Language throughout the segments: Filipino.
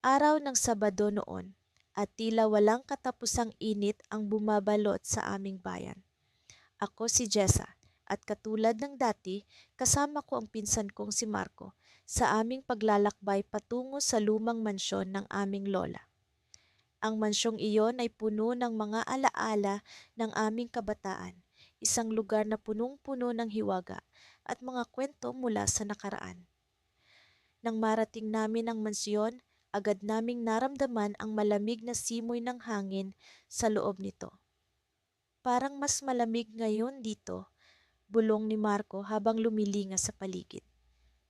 Araw ng Sabado noon at tila walang katapusang init ang bumabalot sa aming bayan. Ako si Jessa at katulad ng dati, kasama ko ang pinsan kong si Marco sa aming paglalakbay patungo sa lumang mansyon ng aming lola. Ang mansyong iyon ay puno ng mga alaala ng aming kabataan, isang lugar na punong-puno ng hiwaga at mga kwento mula sa nakaraan. Nang marating namin ang mansyon, agad naming naramdaman ang malamig na simoy ng hangin sa loob nito. Parang mas malamig ngayon dito, bulong ni Marco habang lumilinga sa paligid.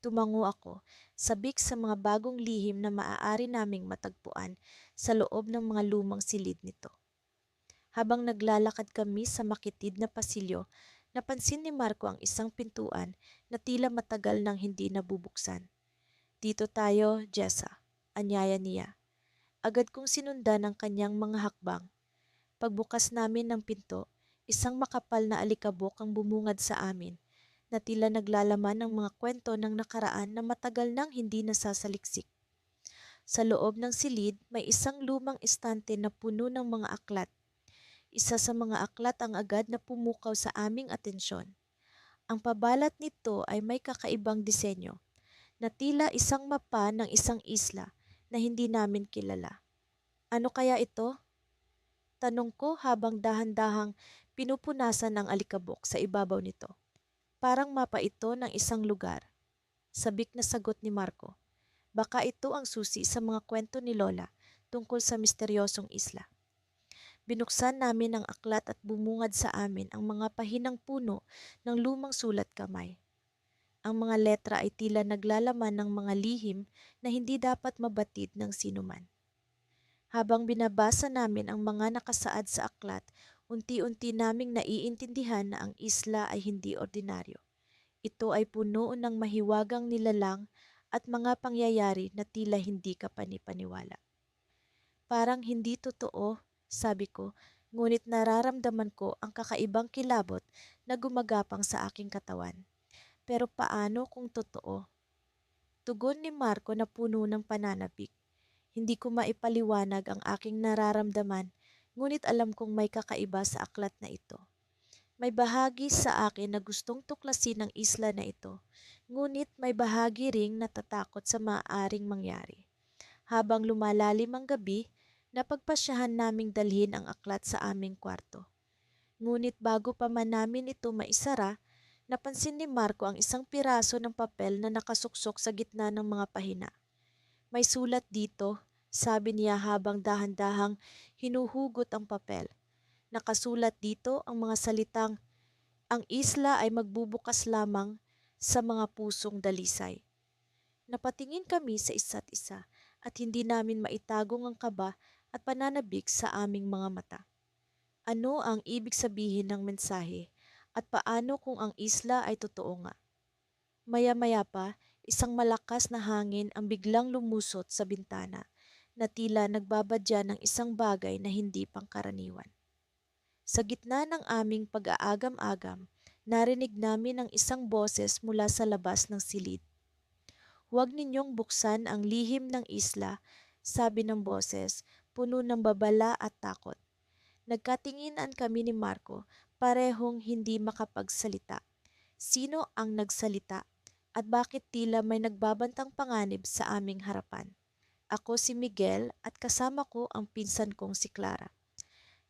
Tumango ako, sabik sa mga bagong lihim na maaari naming matagpuan sa loob ng mga lumang silid nito. Habang naglalakad kami sa makitid na pasilyo, napansin ni Marco ang isang pintuan na tila matagal nang hindi nabubuksan. Dito tayo, Jessa, anyaya niya. Agad kong sinundan ang kanyang mga hakbang. Pagbukas namin ng pinto, isang makapal na alikabok ang bumungad sa amin na tila naglalaman ng mga kwento ng nakaraan na matagal nang hindi nasasaliksik. Sa loob ng silid, may isang lumang estante na puno ng mga aklat. Isa sa mga aklat ang agad na pumukaw sa aming atensyon. Ang pabalat nito ay may kakaibang disenyo na tila isang mapa ng isang isla na hindi namin kilala. Ano kaya ito? Tanong ko habang dahan-dahang pinupunasan ang alikabok sa ibabaw nito. Parang mapa ito ng isang lugar. Sabik na sagot ni Marco. Baka ito ang susi sa mga kwento ni Lola tungkol sa misteryosong isla. Binuksan namin ang aklat at bumungad sa amin ang mga pahinang puno ng lumang sulat kamay. Ang mga letra ay tila naglalaman ng mga lihim na hindi dapat mabatid ng sinuman. Habang binabasa namin ang mga nakasaad sa aklat, unti-unti naming naiintindihan na ang isla ay hindi ordinaryo. Ito ay puno ng mahiwagang nilalang at mga pangyayari na tila hindi ka panipaniwala. Parang hindi totoo, sabi ko, ngunit nararamdaman ko ang kakaibang kilabot na gumagapang sa aking katawan. Pero paano kung totoo? Tugon ni Marco na puno ng pananabik. Hindi ko maipaliwanag ang aking nararamdaman, ngunit alam kong may kakaiba sa aklat na ito. May bahagi sa akin na gustong tuklasin ang isla na ito, ngunit may bahagi ring natatakot sa maaaring mangyari. Habang lumalalim ang gabi, napagpasyahan naming dalhin ang aklat sa aming kwarto. Ngunit bago pa man namin ito maisara, napansin ni Marco ang isang piraso ng papel na nakasuksok sa gitna ng mga pahina. May sulat dito, sabi niya habang dahan-dahang hinuhugot ang papel. Nakasulat dito ang mga salitang, ang isla ay magbubukas lamang sa mga pusong dalisay. Napatingin kami sa isa't isa at hindi namin maitagong ang kaba at pananabik sa aming mga mata. Ano ang ibig sabihin ng mensahe at paano kung ang isla ay totoo nga? Maya-maya pa, isang malakas na hangin ang biglang lumusot sa bintana na tila nagbabadya ng isang bagay na hindi pangkaraniwan. Sa gitna ng aming pag-aagam-agam, narinig namin ang isang boses mula sa labas ng silid. Huwag ninyong buksan ang lihim ng isla, sabi ng boses, puno ng babala at takot. Nagkatinginan kami ni Marco, parehong hindi makapagsalita. Sino ang nagsalita? At bakit tila may nagbabantang panganib sa aming harapan? Ako si Miguel at kasama ko ang pinsan kong si Clara.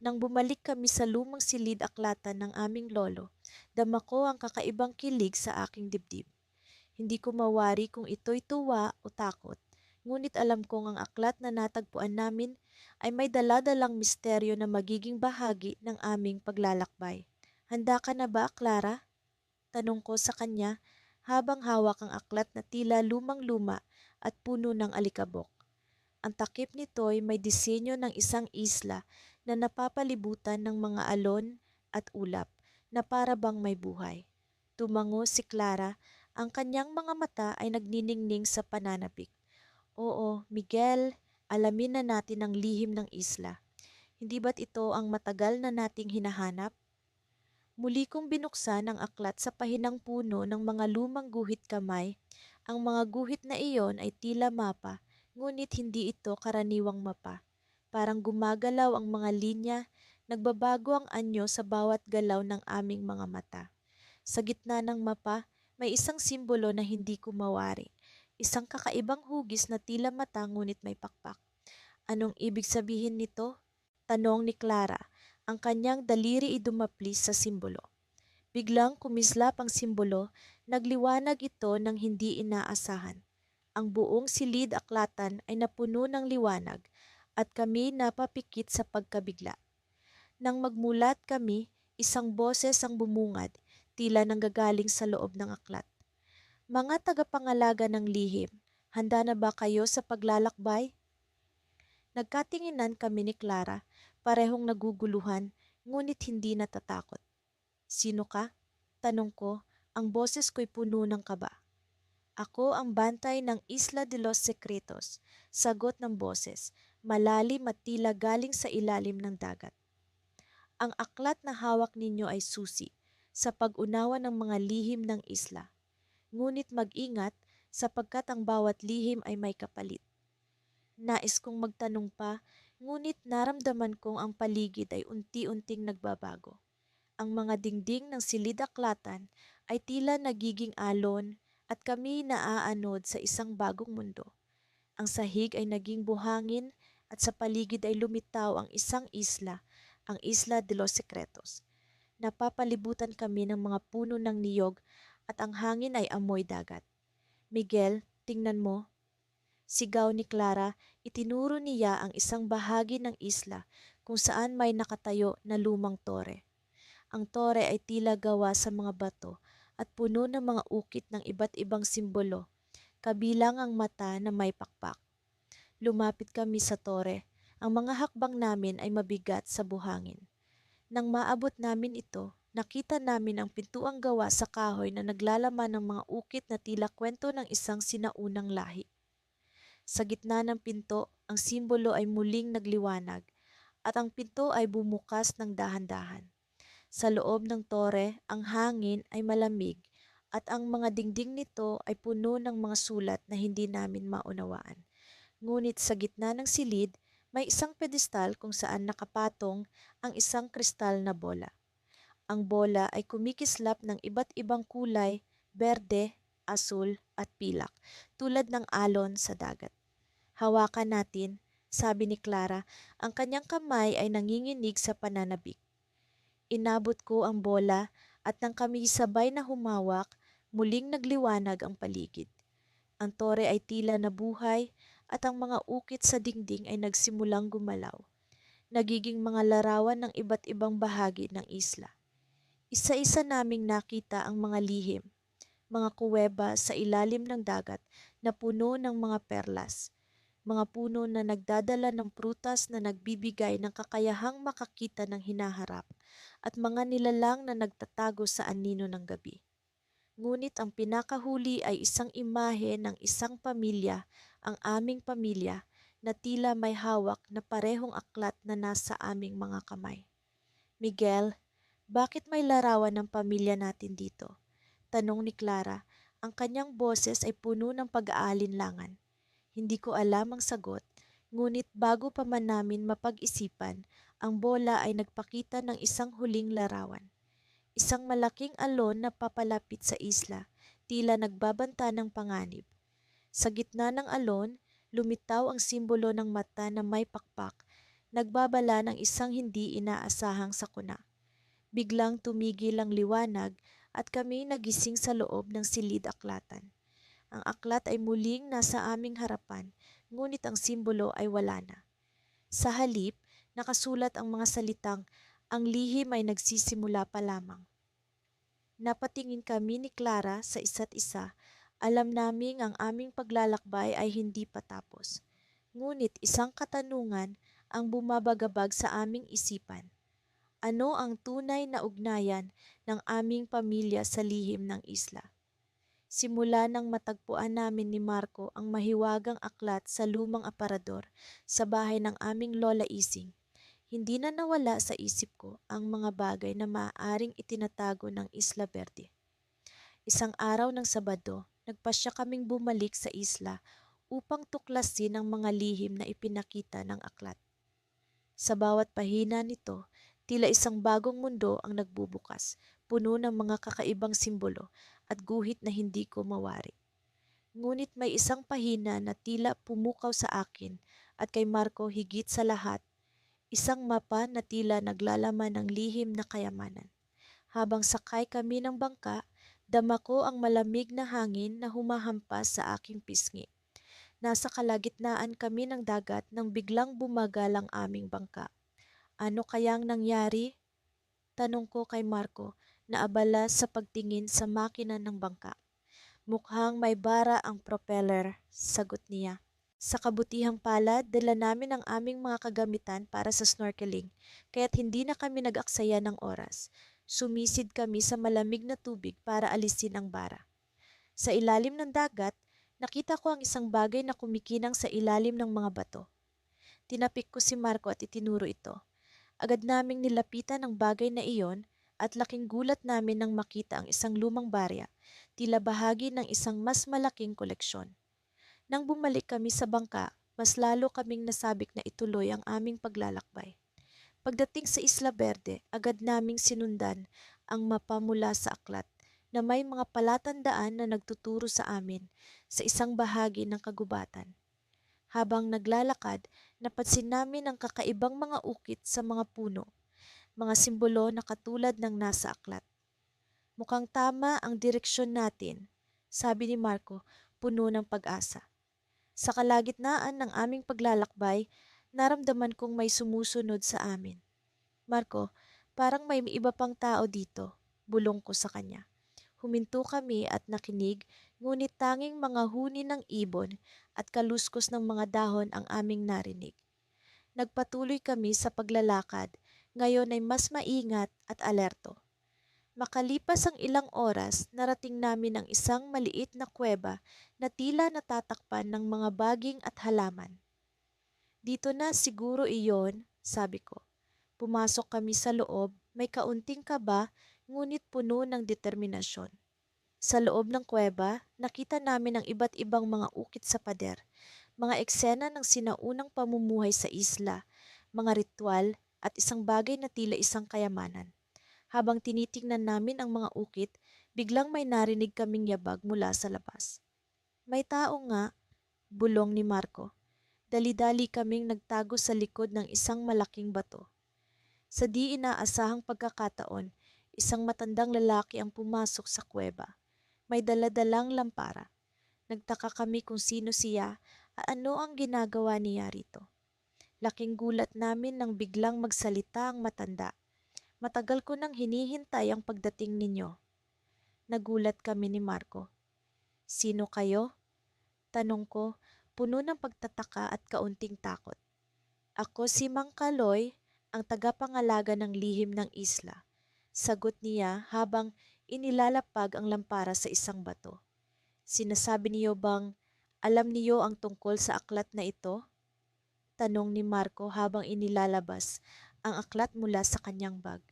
Nang bumalik kami sa lumang silid-aklatan ng aming lolo, dama ko ang kakaibang kilig sa aking dibdib. Hindi ko mawari kung ito'y tuwa o takot, ngunit alam kong ang aklat na natagpuan namin ay may daladalang misteryo na magiging bahagi ng aming paglalakbay. Handa ka na ba, Clara? Tanong ko sa kanya habang hawak ang aklat na tila lumang-luma at puno ng alikabok. Ang takip nito'y may disenyo ng isang isla na napapalibutan ng mga alon at ulap na para bang may buhay. Tumango si Clara, ang kanyang mga mata ay nagniningning sa pananabik. Oo, Miguel, alamin na natin ang lihim ng isla. Hindi ba't ito ang matagal na nating hinahanap? Muli kong binuksan ang aklat sa pahinang puno ng mga lumang guhit kamay. Ang mga guhit na iyon ay tila mapa, ngunit hindi ito karaniwang mapa. Parang gumagalaw ang mga linya, nagbabago ang anyo sa bawat galaw ng aming mga mata. Sa gitna ng mapa, may isang simbolo na hindi ko mawari. Isang kakaibang hugis na tila mata ngunit may pakpak. Anong ibig sabihin nito? Tanong ni Clara. Ang kanyang daliri ay dumaplis sa simbolo. Biglang kumislap ang simbolo, nagliwanag ito ng hindi inaasahan. Ang buong silid aklatan ay napuno ng liwanag at kami napapikit sa pagkabigla. Nang magmulat kami, isang boses ang bumungad, tila nanggagaling sa loob ng aklat. Mga tagapangalaga ng lihim, handa na ba kayo sa paglalakbay? Nagkatinginan kami ni Clara, parehong naguguluhan, ngunit hindi natatakot. Sino ka? Tanong ko, ang boses ko'y puno ng kaba. Ako ang bantay ng Isla de los Secretos, sagot ng boses, malalim at tila galing sa ilalim ng dagat. Ang aklat na hawak ninyo ay susi sa pag-unawa ng mga lihim ng isla. Ngunit mag-ingat sapagkat ang bawat lihim ay may kapalit. Nais kong magtanong pa, ngunit naramdaman kong ang paligid ay unti-unting nagbabago. Ang mga dingding ng silid-aklatan ay tila nagiging alon at kami naaanod sa isang bagong mundo. Ang sahig ay naging buhangin at sa paligid ay lumitaw ang isang isla, ang Isla de los Secretos. Napapalibutan kami ng mga puno ng niyog at ang hangin ay amoy dagat. Miguel, tingnan mo. Sigaw ni Clara, itinuro niya ang isang bahagi ng isla kung saan may nakatayo na lumang tore. Ang tore ay tila gawa sa mga bato at puno ng mga ukit ng iba't ibang simbolo, kabilang ang mata na may pakpak. Lumapit kami sa tore. Ang mga hakbang namin ay mabigat sa buhangin. Nang maabot namin ito, nakita namin ang pintuang gawa sa kahoy na naglalaman ng mga ukit na tila kwento ng isang sinaunang lahi. Sa gitna ng pinto, ang simbolo ay muling nagliwanag at ang pinto ay bumukas ng dahan-dahan. Sa loob ng tore, ang hangin ay malamig at ang mga dingding nito ay puno ng mga sulat na hindi namin maunawaan. Ngunit sa gitna ng silid, may isang pedestal kung saan nakapatong ang isang kristal na bola. Ang bola ay kumikislap ng iba't ibang kulay, berde, asul at pilak, tulad ng alon sa dagat. Hawakan natin, sabi ni Clara, ang kanyang kamay ay nanginginig sa pananabik. Inabot ko ang bola at nang kami sabay na humawak, muling nagliwanag ang paligid. Ang tore ay tila nabuhay at ang mga ukit sa dingding ay nagsimulang gumalaw. Nagiging mga larawan ng iba't ibang bahagi ng isla. Isa-isa naming nakita ang mga lihim, mga kuweba sa ilalim ng dagat na puno ng mga perlas, mga puno na nagdadala ng prutas na nagbibigay ng kakayahang makakita ng hinaharap, at mga nilalang na nagtatago sa anino ng gabi. Ngunit ang pinakahuli ay isang imahe ng isang pamilya, ang aming pamilya, na tila may hawak na parehong aklat na nasa aming mga kamay. Miguel, bakit may larawan ng pamilya natin dito? Tanong ni Clara. Ang kanyang boses ay puno ng pag-aalinlangan. Hindi ko alam ang sagot, ngunit bago pa man namin mapag-isipan, ang bola ay nagpakita ng isang huling larawan. Isang malaking alon na papalapit sa isla, tila nagbabanta ng panganib. Sa gitna ng alon, lumitaw ang simbolo ng mata na may pakpak, nagbabala ng isang hindi inaasahang sakuna. Biglang tumigil ang liwanag at kami nagising sa loob ng silid-aklatan. Ang aklat ay muling nasa aming harapan, ngunit ang simbolo ay wala na. Sa halip, nakasulat ang mga salitang, ang lihim ay nagsisimula pa lamang. Napatingin kami ni Clara sa isa't isa. Alam naming ang aming paglalakbay ay hindi patapos. Ngunit isang katanungan ang bumabagabag sa aming isipan. Ano ang tunay na ugnayan ng aming pamilya sa lihim ng isla? Simula nang matagpuan namin ni Marco ang mahiwagang aklat sa lumang aparador sa bahay ng aming Lola Ising, hindi na nawala sa isip ko ang mga bagay na maaaring itinatago ng Isla Verde. Isang araw ng Sabado, nagpasya kaming bumalik sa isla upang tuklasin ang mga lihim na ipinakita ng aklat. Sa bawat pahina nito, tila isang bagong mundo ang nagbubukas, puno ng mga kakaibang simbolo at guhit na hindi ko mawari. Ngunit may isang pahina na tila pumukaw sa akin at kay Marco higit sa lahat, isang mapa na tila naglalaman ng lihim na kayamanan. Habang sakay kami ng bangka, dama ko ang malamig na hangin na humahampas sa aking pisngi. Nasa kalagitnaan kami ng dagat nang biglang bumagal ang aming bangka. Ano kayang nangyari? Tanong ko kay Marco na abala sa pagtingin sa makina ng bangka. Mukhang may bara ang propeller, sagot niya. Sa kabutihang palad, dala namin ang aming mga kagamitan para sa snorkeling, kaya't hindi na kami nag-aksaya ng oras. Sumisid kami sa malamig na tubig para alisin ang bara. Sa ilalim ng dagat, nakita ko ang isang bagay na kumikinang sa ilalim ng mga bato. Tinapik ko si Marco at itinuro ito. Agad naming nilapitan ang bagay na iyon at laking gulat namin nang makita ang isang lumang barya, tila bahagi ng isang mas malaking koleksyon. Nang bumalik kami sa bangka, mas lalo kaming nasabik na ituloy ang aming paglalakbay. Pagdating sa Isla Verde, agad naming sinundan ang mapa mula sa aklat na may mga palatandaan na nagtuturo sa amin sa isang bahagi ng kagubatan. Habang naglalakad, napansin namin ang kakaibang mga ukit sa mga puno, mga simbolo na katulad ng nasa aklat. Mukhang tama ang direksyon natin, sabi ni Marco, puno ng pag-asa. Sa kalagitnaan ng aming paglalakbay, naramdaman kong may sumusunod sa amin. Marco, parang may iba pang tao dito, bulong ko sa kanya. Huminto kami at nakinig, ngunit tanging mga huni ng ibon at kaluskos ng mga dahon ang aming narinig. Nagpatuloy kami sa paglalakad, ngayon ay mas maingat at alerto. Makalipas ang ilang oras, narating namin ang isang maliit na kuweba na tila natatakpan ng mga baging at halaman. Dito na siguro iyon, sabi ko. Pumasok kami sa loob, may kaunting kaba, ngunit puno ng determinasyon. Sa loob ng kuweba, nakita namin ang iba't ibang mga ukit sa pader, mga eksena ng sinaunang pamumuhay sa isla, mga ritual at isang bagay na tila isang kayamanan. Habang tinitingnan namin ang mga ukit, biglang may narinig kaming yabag mula sa labas. May tao nga, bulong ni Marco. Dali-dali kaming nagtago sa likod ng isang malaking bato. Sa di inaasahang pagkakataon, isang matandang lalaki ang pumasok sa kuweba. May daladalang lampara. Nagtaka kami kung sino siya at ano ang ginagawa niya rito. Laking gulat namin nang biglang magsalita ang matanda. Matagal ko nang hinihintay ang pagdating ninyo. Nagulat kami ni Marco. Sino kayo? Tanong ko, puno ng pagtataka at kaunting takot. Ako si Mang Kaloy, ang tagapangalaga ng lihim ng isla. Sagot niya habang inilalapag ang lampara sa isang bato. Sinasabi niyo bang alam niyo ang tungkol sa aklat na ito? Tanong ni Marco habang inilalabas ang aklat mula sa kanyang bag.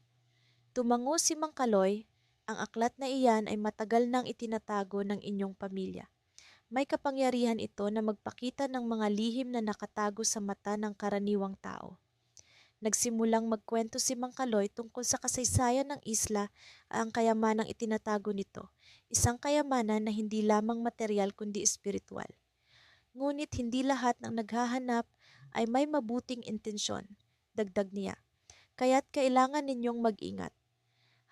Tumango si Mang Kaloy, ang aklat na iyan ay matagal nang itinatago ng inyong pamilya. May kapangyarihan ito na magpakita ng mga lihim na nakatago sa mata ng karaniwang tao. Nagsimulang magkwento si Mang Kaloy tungkol sa kasaysayan ng isla at ang kayamanang itinatago nito, isang kayamanan na hindi lamang material kundi espiritual. Ngunit hindi lahat ng naghahanap ay may mabuting intensyon, dagdag niya. Kaya't kailangan ninyong mag-ingat.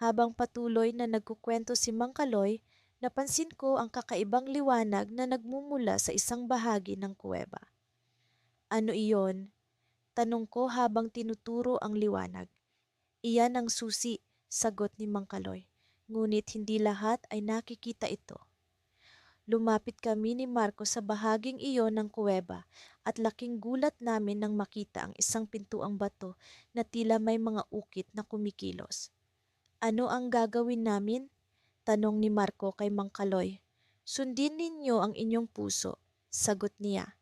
Habang patuloy na nagkukwento si Mang Kaloy, napansin ko ang kakaibang liwanag na nagmumula sa isang bahagi ng kuweba. Ano iyon? Tanong ko habang tinuturo ang liwanag. Iyan ang susi, sagot ni Mang Kaloy. Ngunit hindi lahat ay nakikita ito. Lumapit kami ni Marco sa bahaging iyon ng kuweba at laking gulat namin nang makita ang isang pintuang bato na tila may mga ukit na kumikilos. Ano ang gagawin namin? Tanong ni Marco kay Mang Kaloy. Sundin ninyo ang inyong puso, sagot niya.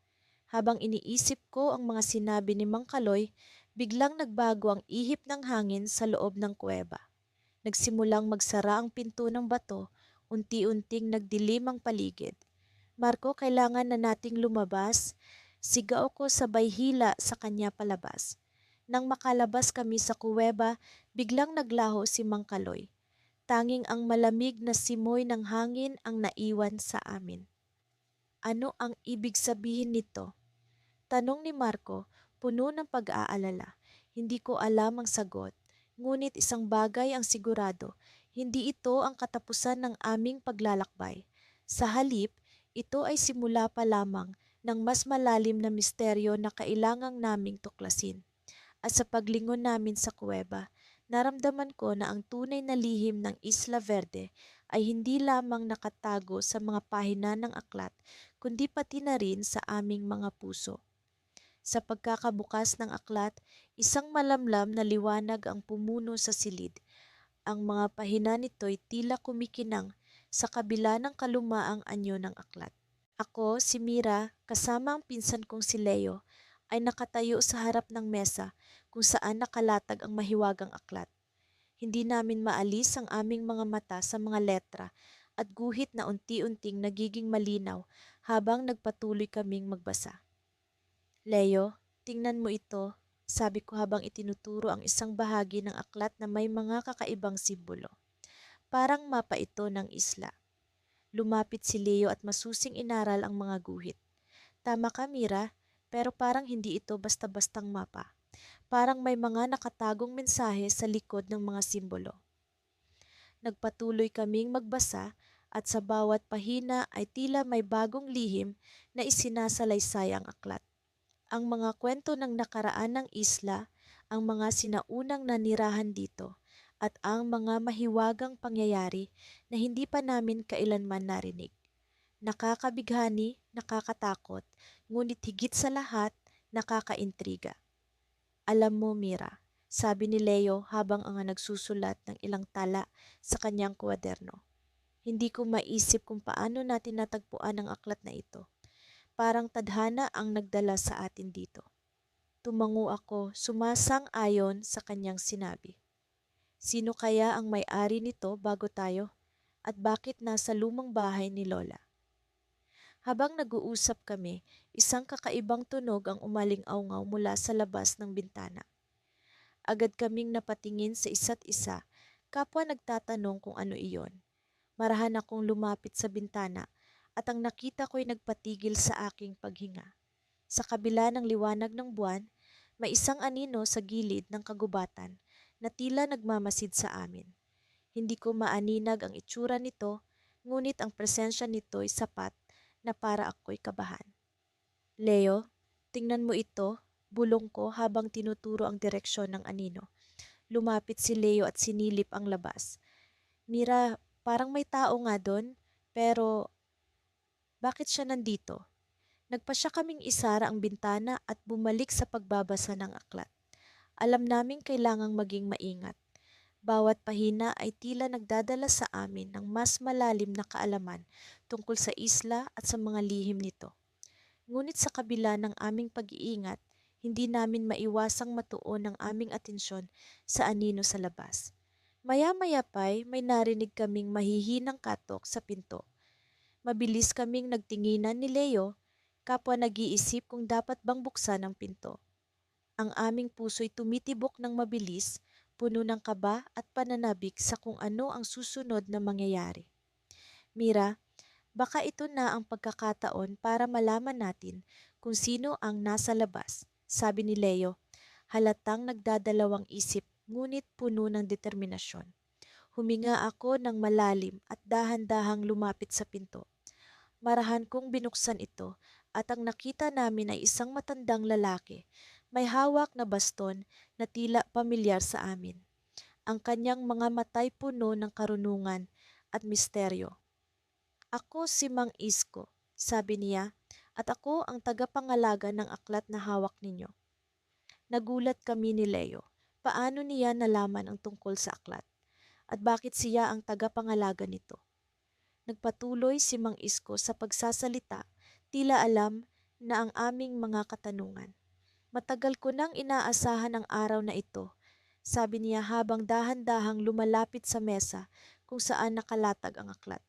Habang iniisip ko ang mga sinabi ni Mang Kaloy, biglang nagbago ang ihip ng hangin sa loob ng kuweba. Nagsimulang magsara ang pinto ng bato, unti-unting nagdilim ang paligid. Marco, kailangan na nating lumabas. Sigaw ko sabay hila sa kanya palabas. Nang makalabas kami sa kuweba, biglang naglaho si Mang Kaloy. Tanging ang malamig na simoy ng hangin ang naiwan sa amin. Ano ang ibig sabihin nito? Tanong ni Marco, puno ng pag-aalala. Hindi ko alam ang sagot. Ngunit isang bagay ang sigurado, hindi ito ang katapusan ng aming paglalakbay. Sa halip, ito ay simula pa lamang ng mas malalim na misteryo na kailangang naming tuklasin. At sa paglingon namin sa kuweba, naramdaman ko na ang tunay na lihim ng Isla Verde ay hindi lamang nakatago sa mga pahina ng aklat, kundi pati na rin sa aming mga puso. Sa pagkakabukas ng aklat, isang malamlam na liwanag ang pumuno sa silid. Ang mga pahina nito'y tila kumikinang sa kabila ng kalumaang anyo ng aklat. Ako, si Mira, kasama ang pinsan kong si Leo, ay nakatayo sa harap ng mesa kung saan nakalatag ang mahiwagang aklat. Hindi namin maalis ang aming mga mata sa mga letra at guhit na unti-unting nagiging malinaw habang nagpatuloy kaming magbasa. Leo, tingnan mo ito, sabi ko habang itinuturo ang isang bahagi ng aklat na may mga kakaibang simbolo. Parang mapa ito ng isla. Lumapit si Leo at masusing inaral ang mga guhit. Tama ka, Mira, pero parang hindi ito basta-bastang mapa. Parang may mga nakatagong mensahe sa likod ng mga simbolo. Nagpatuloy kaming magbasa at sa bawat pahina ay tila may bagong lihim na isinasalaysay ang aklat. Ang mga kwento ng nakaraan ng isla, ang mga sinaunang nanirahan dito, at ang mga mahiwagang pangyayari na hindi pa namin kailanman narinig. Nakakabighani, nakakatakot, ngunit higit sa lahat, nakakaintriga. Alam mo, Mira, sabi ni Leo habang ang nagsusulat ng ilang tala sa kanyang kwaderno. Hindi ko maisip kung paano natin natagpuan ang aklat na ito. Parang tadhana ang nagdala sa atin dito. Tumango ako, sumasang-ayon sa kanyang sinabi. Sino kaya ang may-ari nito bago tayo? At bakit nasa lumang bahay ni Lola? Habang nag-uusap kami, isang kakaibang tunog ang umaling-aungaw mula sa labas ng bintana. Agad kaming napatingin sa isa't isa, kapwa nagtatanong kung ano iyon. Marahan akong lumapit sa bintana at ang nakita ko'y nagpatigil sa aking paghinga. Sa kabila ng liwanag ng buwan, may isang anino sa gilid ng kagubatan na tila nagmamasid sa amin. Hindi ko maaninag ang itsura nito, ngunit ang presensya nito'y sapat na para ako'y kabahan. Leo, tingnan mo ito, bulong ko habang tinuturo ang direksyon ng anino. Lumapit si Leo at sinilip ang labas. Mira, parang may tao nga doon, pero bakit siya nandito? Nagpasya kaming isara ang bintana at bumalik sa pagbabasa ng aklat. Alam naming kailangang maging maingat. Bawat pahina ay tila nagdadala sa amin ng mas malalim na kaalaman tungkol sa isla at sa mga lihim nito. Ngunit sa kabila ng aming pag-iingat, hindi namin maiwasang matuon ang aming atensyon sa anino sa labas. Maya-maya pa'y may narinig kaming mahihinang katok sa pinto. Mabilis kaming nagtinginan ni Leo, kapwa nag-iisip kung dapat bang buksan ang pinto. Ang aming puso'y tumitibok ng mabilis, puno ng kaba at pananabik sa kung ano ang susunod na mangyayari. Mira, baka ito na ang pagkakataon para malaman natin kung sino ang nasa labas, sabi ni Leo, halatang nagdadalawang isip ngunit puno ng determinasyon. Huminga ako ng malalim at dahan-dahang lumapit sa pinto. Marahan kong binuksan ito at ang nakita namin ay isang matandang lalaki, may hawak na baston na tila pamilyar sa amin. Ang kanyang mga matay puno ng karunungan at misteryo. Ako si Mang Isko, sabi niya, at ako ang tagapangalaga ng aklat na hawak ninyo. Nagulat kami ni Leo. Paano niya nalaman ang tungkol sa aklat? At bakit siya ang tagapangalaga nito? Nagpatuloy si Mang Isko sa pagsasalita, tila alam na ang aming mga katanungan. Matagal ko nang inaasahan ang araw na ito, sabi niya habang dahan-dahang lumalapit sa mesa kung saan nakalatag ang aklat.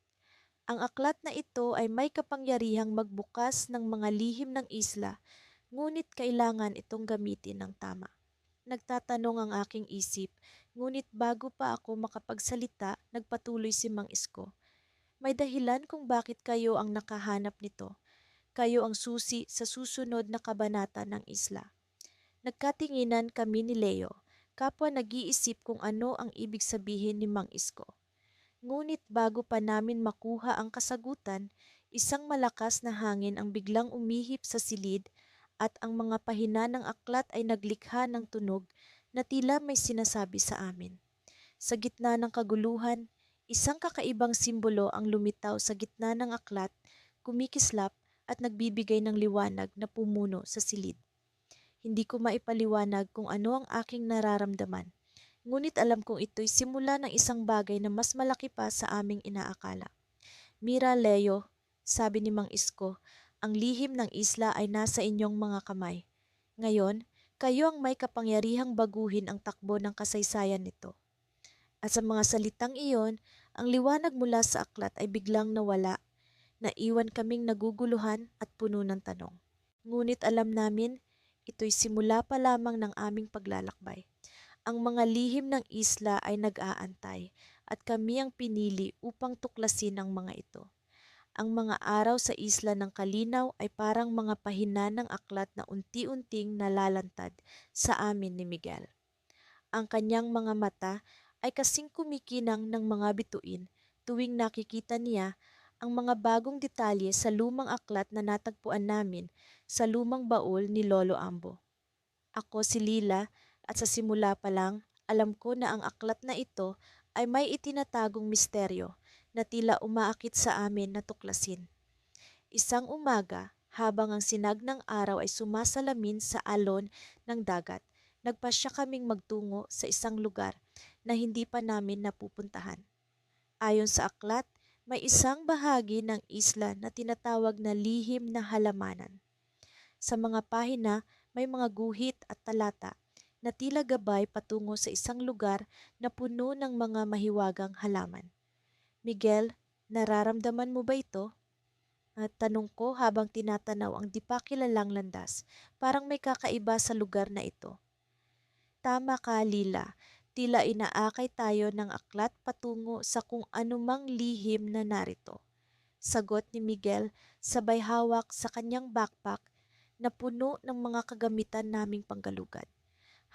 Ang aklat na ito ay may kapangyarihang magbukas ng mga lihim ng isla, ngunit kailangan itong gamitin ng tama. Nagtatanong ang aking isip, ngunit bago pa ako makapagsalita, nagpatuloy si Mang Isko. May dahilan kung bakit kayo ang nakahanap nito. Kayo ang susi sa susunod na kabanata ng isla. Nagkatinginan kami ni Leo, kapwa nag-iisip kung ano ang ibig sabihin ni Mang Isko. Ngunit bago pa namin makuha ang kasagutan, isang malakas na hangin ang biglang umihip sa silid at ang mga pahina ng aklat ay naglikha ng tunog na tila may sinasabi sa amin. Sa gitna ng kaguluhan, isang kakaibang simbolo ang lumitaw sa gitna ng aklat, kumikislap at nagbibigay ng liwanag na pumuno sa silid. Hindi ko maipaliwanag kung ano ang aking nararamdaman. Ngunit alam kong ito'y simula ng isang bagay na mas malaki pa sa aming inaakala. Mira, Leo, sabi ni Mang Isko, ang lihim ng isla ay nasa inyong mga kamay. Ngayon, kayo ang may kapangyarihang baguhin ang takbo ng kasaysayan nito. At sa mga salitang iyon, ang liwanag mula sa aklat ay biglang nawala, naiwan kaming naguguluhan at puno ng tanong. Ngunit alam namin, ito'y simula pa lamang ng aming paglalakbay. Ang mga lihim ng isla ay nag-aantay at kami ang pinili upang tuklasin ang mga ito. Ang mga araw sa isla ng Kalinaw ay parang mga pahina ng aklat na unti-unting nalalantad sa amin ni Miguel. Ang kanyang mga mata ay kasing kumikinang ng mga bituin tuwing nakikita niya ang mga bagong detalye sa lumang aklat na natagpuan namin sa lumang baul ni Lolo Ambo. Ako si Lila at sa simula pa lang, alam ko na ang aklat na ito ay may itinatagong misteryo na tila umaakit sa amin na tuklasin. Isang umaga, habang ang sinag ng araw ay sumasalamin sa alon ng dagat, nagpasya kaming magtungo sa isang lugar na hindi pa namin napupuntahan. Ayon sa aklat, may isang bahagi ng isla na tinatawag na lihim na halamanan. Sa mga pahina, may mga guhit at talata na tila gabay patungo sa isang lugar na puno ng mga mahiwagang halaman. Miguel, nararamdaman mo ba ito? At tanong ko habang tinatanaw ang di pa kilalang landas. Parang may kakaiba sa lugar na ito. Tama ka, Lila. Tila inaakay tayo ng aklat patungo sa kung anumang lihim na narito. Sagot ni Miguel sabay hawak sa kanyang backpack na puno ng mga kagamitan naming panggalugad.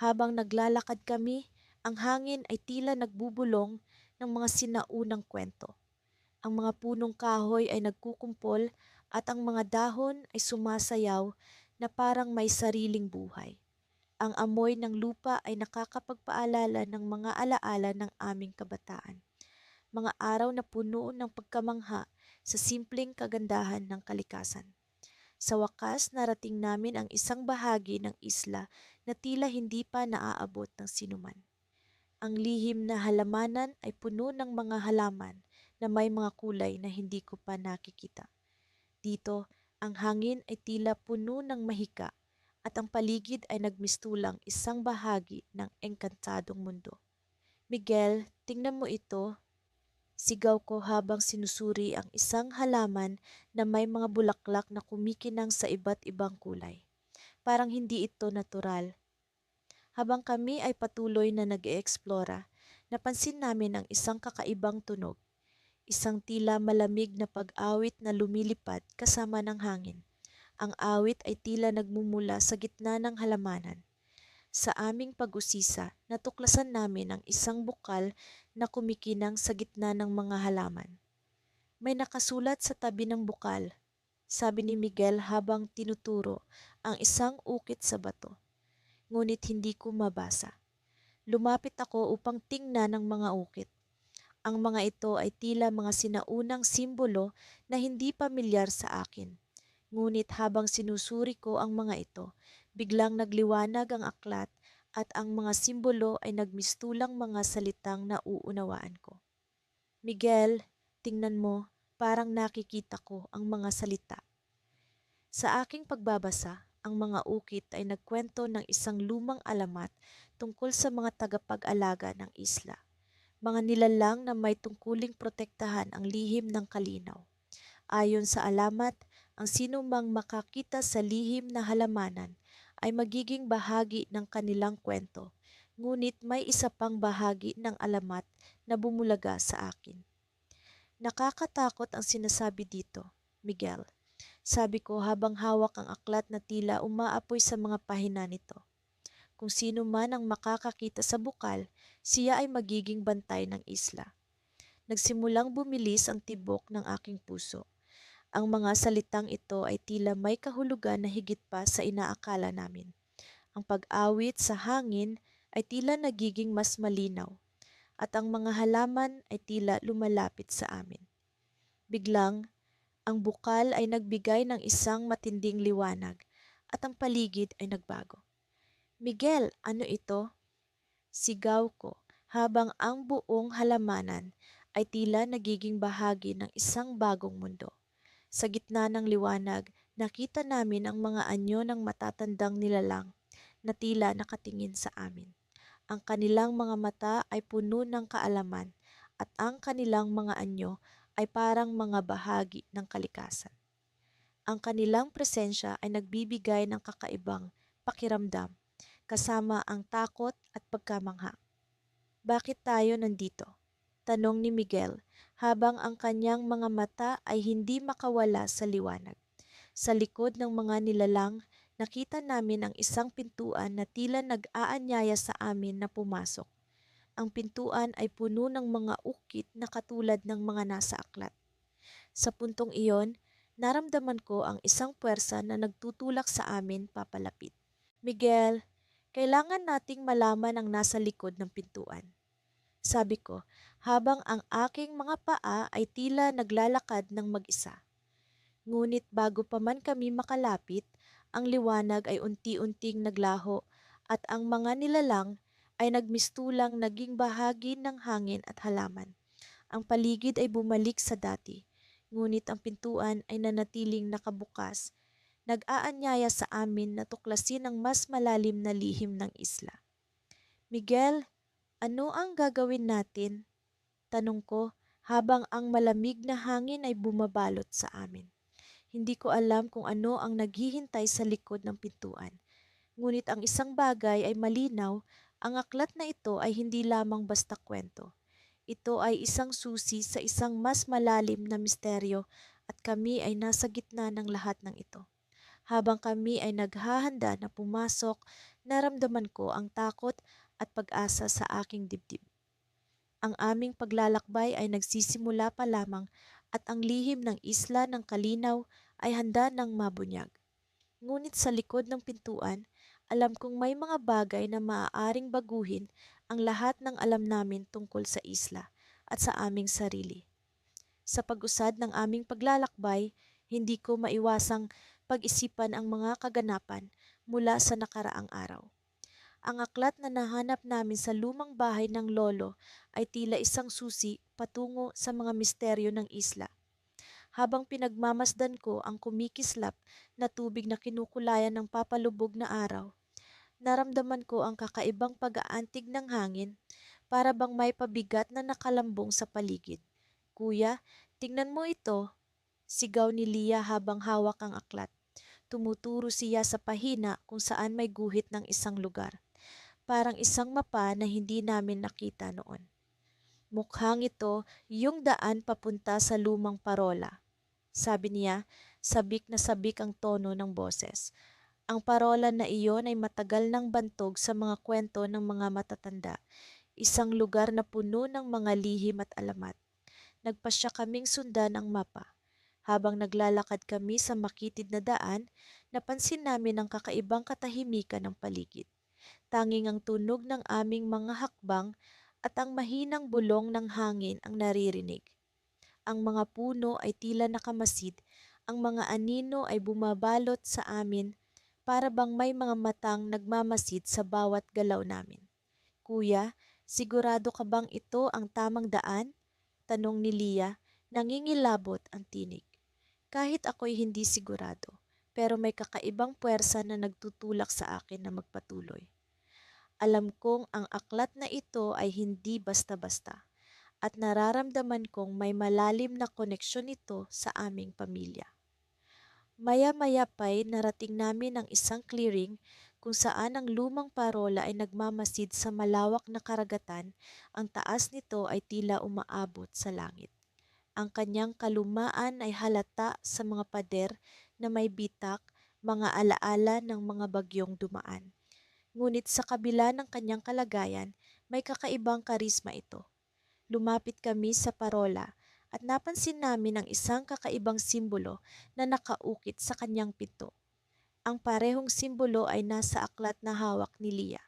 Habang naglalakad kami, ang hangin ay tila nagbubulong ng mga sinaunang kwento. Ang mga punong kahoy ay nagkukumpol at ang mga dahon ay sumasayaw na parang may sariling buhay. Ang amoy ng lupa ay nakakapagpaalala ng mga alaala ng aming kabataan. Mga araw na puno ng pagkamangha sa simpleng kagandahan ng kalikasan. Sa wakas, narating namin ang isang bahagi ng isla na tila hindi pa naaabot ng sinuman. Ang lihim na halamanan ay puno ng mga halaman na may mga kulay na hindi ko pa nakikita. Dito, ang hangin ay tila puno ng mahika at ang paligid ay nagmistulang isang bahagi ng engkantadong mundo. Miguel, tingnan mo ito. Sigaw ko habang sinusuri ang isang halaman na may mga bulaklak na kumikinang sa iba't ibang kulay. Parang hindi ito natural. Habang kami ay patuloy na nag-eeksplora, napansin namin ang isang kakaibang tunog. Isang tila malamig na pag-awit na lumilipad kasama ng hangin. Ang awit ay tila nagmumula sa gitna ng halamanan. Sa aming pag-usisa, natuklasan namin ang isang bukal na kumikinang sa gitna ng mga halaman. May nakasulat sa tabi ng bukal, sabi ni Miguel habang tinuturo ang isang ukit sa bato. Ngunit hindi ko mabasa. Lumapit ako upang tingnan ang mga ukit. Ang mga ito ay tila mga sinaunang simbolo na hindi pamilyar sa akin. Ngunit habang sinusuri ko ang mga ito, biglang nagliwanag ang aklat at ang mga simbolo ay nagmistulang mga salitang nauunawaan ko. Miguel, tingnan mo, parang nakikita ko ang mga salita. Sa aking pagbabasa, ang mga ukit ay nagkwento ng isang lumang alamat tungkol sa mga tagapag-alaga ng isla. mga nilalang na may tungkuling protektahan ang lihim ng kalinaw. Ayon sa alamat, ang sinumang makakita sa lihim na halamanan ay magiging bahagi ng kanilang kwento. Ngunit may isa pang bahagi ng alamat na bumulaga sa akin. Nakakatakot ang sinasabi dito, Miguel. Sabi ko habang hawak ang aklat na tila umaapoy sa mga pahina nito. Kung sino man ang makakakita sa bukal, siya ay magiging bantay ng isla. Nagsimulang bumilis ang tibok ng aking puso. Ang mga salitang ito ay tila may kahulugan na higit pa sa inaakala namin. Ang pag-awit sa hangin ay tila nagiging mas malinaw at ang mga halaman ay tila lumalapit sa amin. Biglang, ang bukal ay nagbigay ng isang matinding liwanag at ang paligid ay nagbago. Miguel, ano ito? Sigaw ko habang ang buong halamanan ay tila nagiging bahagi ng isang bagong mundo. Sa gitna ng liwanag, nakita namin ang mga anyo ng matatandang nilalang na tila nakatingin sa amin. Ang kanilang mga mata ay puno ng kaalaman at ang kanilang mga anyo ay parang mga bahagi ng kalikasan. Ang kanilang presensya ay nagbibigay ng kakaibang pakiramdam kasama ang takot at pagkamangha. Bakit tayo nandito? Tanong ni Miguel habang ang kanyang mga mata ay hindi makawala sa liwanag. Sa likod ng mga nilalang, nakita namin ang isang pintuan na tila nag-aanyaya sa amin na pumasok. Ang pintuan ay puno ng mga ukit na katulad ng mga nasa aklat. Sa puntong iyon, naramdaman ko ang isang puwersa na nagtutulak sa amin papalapit. Miguel, kailangan nating malaman ang nasa likod ng pintuan. Sabi ko, habang ang aking mga paa ay tila naglalakad ng mag-isa. Ngunit bago pa man kami makalapit, ang liwanag ay unti-unting naglaho at ang mga nilalang ay nagmistulang naging bahagi ng hangin at halaman. Ang paligid ay bumalik sa dati, ngunit ang pintuan ay nanatiling nakabukas, nag-aanyaya sa amin na tuklasin ang mas malalim na lihim ng isla. Miguel, ano ang gagawin natin? Tanong ko habang ang malamig na hangin ay bumabalot sa amin. Hindi ko alam kung ano ang naghihintay sa likod ng pintuan. Ngunit ang isang bagay ay malinaw, ang aklat na ito ay hindi lamang basta kwento. Ito ay isang susi sa isang mas malalim na misteryo at kami ay nasa gitna ng lahat ng ito. Habang kami ay naghahanda na pumasok, naramdaman ko ang takot at pag-asa sa aking dibdib. Ang aming paglalakbay ay nagsisimula pa lamang at ang lihim ng isla ng kalinaw ay handa ng mabunyag. Ngunit sa likod ng pintuan, alam kong may mga bagay na maaaring baguhin ang lahat ng alam namin tungkol sa isla at sa aming sarili. Sa pag-usad ng aming paglalakbay, hindi ko maiwasang pag-isipan ang mga kaganapan mula sa nakaraang araw. Ang aklat na nahanap namin sa lumang bahay ng lolo ay tila isang susi patungo sa mga misteryo ng isla. Habang pinagmamasdan ko ang kumikislap na tubig na kinukulayan ng papalubog na araw, naramdaman ko ang kakaibang pag-aantig ng hangin para bang may pabigat na nakalambong sa paligid. Kuya, tingnan mo ito, sigaw ni Lia habang hawak ang aklat. Tumuturo siya sa pahina kung saan may guhit ng isang lugar. Parang isang mapa na hindi namin nakita noon. Mukhang ito yung daan papunta sa lumang parola. Sabi niya, sabik na sabik ang tono ng boses. Ang parola na iyon ay matagal nang bantog sa mga kwento ng mga matatanda. Isang lugar na puno ng mga lihim at alamat. Nagpasya kaming sundan ang mapa. Habang naglalakad kami sa makitid na daan, napansin namin ang kakaibang katahimikan ng paligid. Tanging ang tunog ng aming mga hakbang at ang mahinang bulong ng hangin ang naririnig. Ang mga puno ay tila nakamasid, ang mga anino ay bumabalot sa amin para bang may mga matang nagmamasid sa bawat galaw namin. Kuya, sigurado ka bang ito ang tamang daan? Tanong ni Lia, nangingilabot ang tinig. Kahit ako'y hindi sigurado, pero may kakaibang puwersa na nagtutulak sa akin na magpatuloy. Alam kong ang aklat na ito ay hindi basta-basta. at nararamdaman kong may malalim na koneksyon ito sa aming pamilya. Maya-maya pa'y narating namin ang isang clearing kung saan ang lumang parola ay nagmamasid sa malawak na karagatan, ang taas nito ay tila umaabot sa langit. Ang kanyang kalumaan ay halata sa mga pader na may bitak, mga alaala ng mga bagyong dumaan. Ngunit sa kabila ng kanyang kalagayan, may kakaibang karisma ito. Lumapit kami sa parola at napansin namin ang isang kakaibang simbolo na nakaukit sa kanyang pinto. Ang parehong simbolo ay nasa aklat na hawak ni Leah.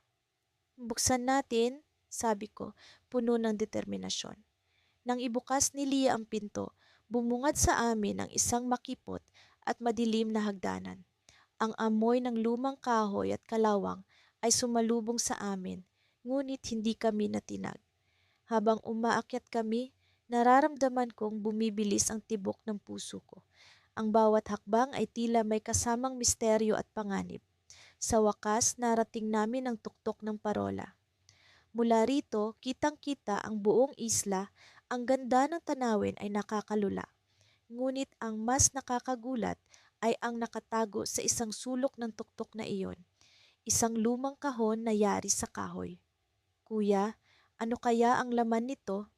Buksan natin, sabi ko, puno ng determinasyon. Nang ibukas ni Leah ang pinto, bumungad sa amin ang isang makipot at madilim na hagdanan. Ang amoy ng lumang kahoy at kalawang ay sumalubong sa amin, ngunit hindi kami natinag. Habang umaakyat kami, nararamdaman kong bumibilis ang tibok ng puso ko. Ang bawat hakbang ay tila may kasamang misteryo at panganib. Sa wakas, narating namin ang tuktok ng parola. Mula rito, kitang-kita ang buong isla, ang ganda ng tanawin ay nakakalula. Ngunit ang mas nakakagulat ay ang nakatago sa isang sulok ng tuktok na iyon, isang lumang kahon na yari sa kahoy. Kuya, ano kaya ang laman nito?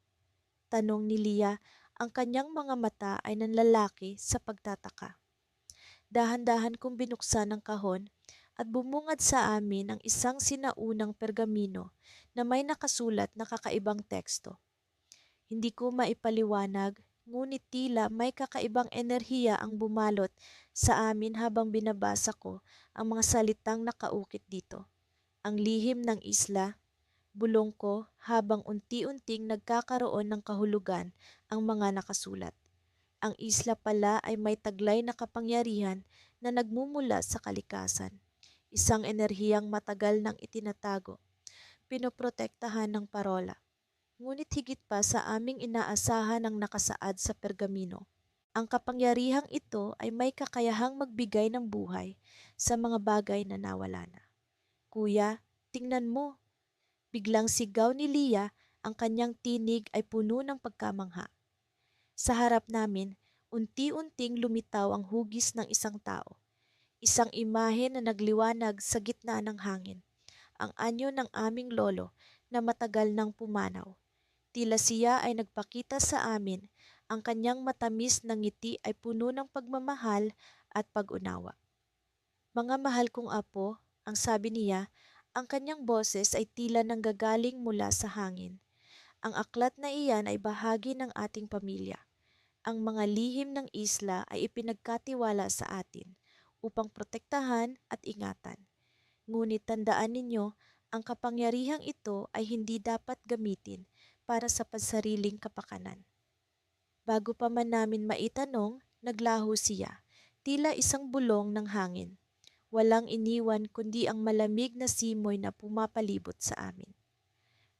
Tanong ni Leah, ang kanyang mga mata ay nanlalaki sa pagtataka. Dahan-dahan kong binuksan ang kahon at bumungad sa amin ang isang sinaunang pergamino na may nakasulat na kakaibang teksto. Hindi ko maipaliwanag, ngunit tila may kakaibang enerhiya ang bumalot sa amin habang binabasa ko ang mga salitang nakaukit dito. Ang lihim ng isla, bulong ko habang unti-unting nagkakaroon ng kahulugan ang mga nakasulat. Ang isla pala ay may taglay na kapangyarihan na nagmumula sa kalikasan. Isang enerhiyang matagal nang itinatago, pinoprotektahan ng parola. Ngunit higit pa sa aming inaasahan ang nakasaad sa pergamino. Ang kapangyarihang ito ay may kakayahang magbigay ng buhay sa mga bagay na nawala na. Kuya, tingnan mo. Biglang sigaw ni Leah, ang kanyang tinig ay puno ng pagkamangha. Sa harap namin, unti-unting lumitaw ang hugis ng isang tao. Isang imahe na nagliwanag sa gitna ng hangin. Ang anyo ng aming lolo na matagal nang pumanaw. Tila siya ay nagpakita sa amin, ang kanyang matamis na ngiti ay puno ng pagmamahal at pag-unawa. Mga mahal kong apo, ang sabi niya, ang kanyang boses ay tila nanggagaling mula sa hangin. Ang aklat na iyan ay bahagi ng ating pamilya. Ang mga lihim ng isla ay ipinagkatiwala sa atin upang protektahan at ingatan. Ngunit tandaan ninyo, ang kapangyarihang ito ay hindi dapat gamitin para sa pansariling kapakanan. Bago pa man namin maitanong, naglaho siya, tila isang bulong ng hangin. Walang iniwan kundi ang malamig na simoy na pumapalibot sa amin.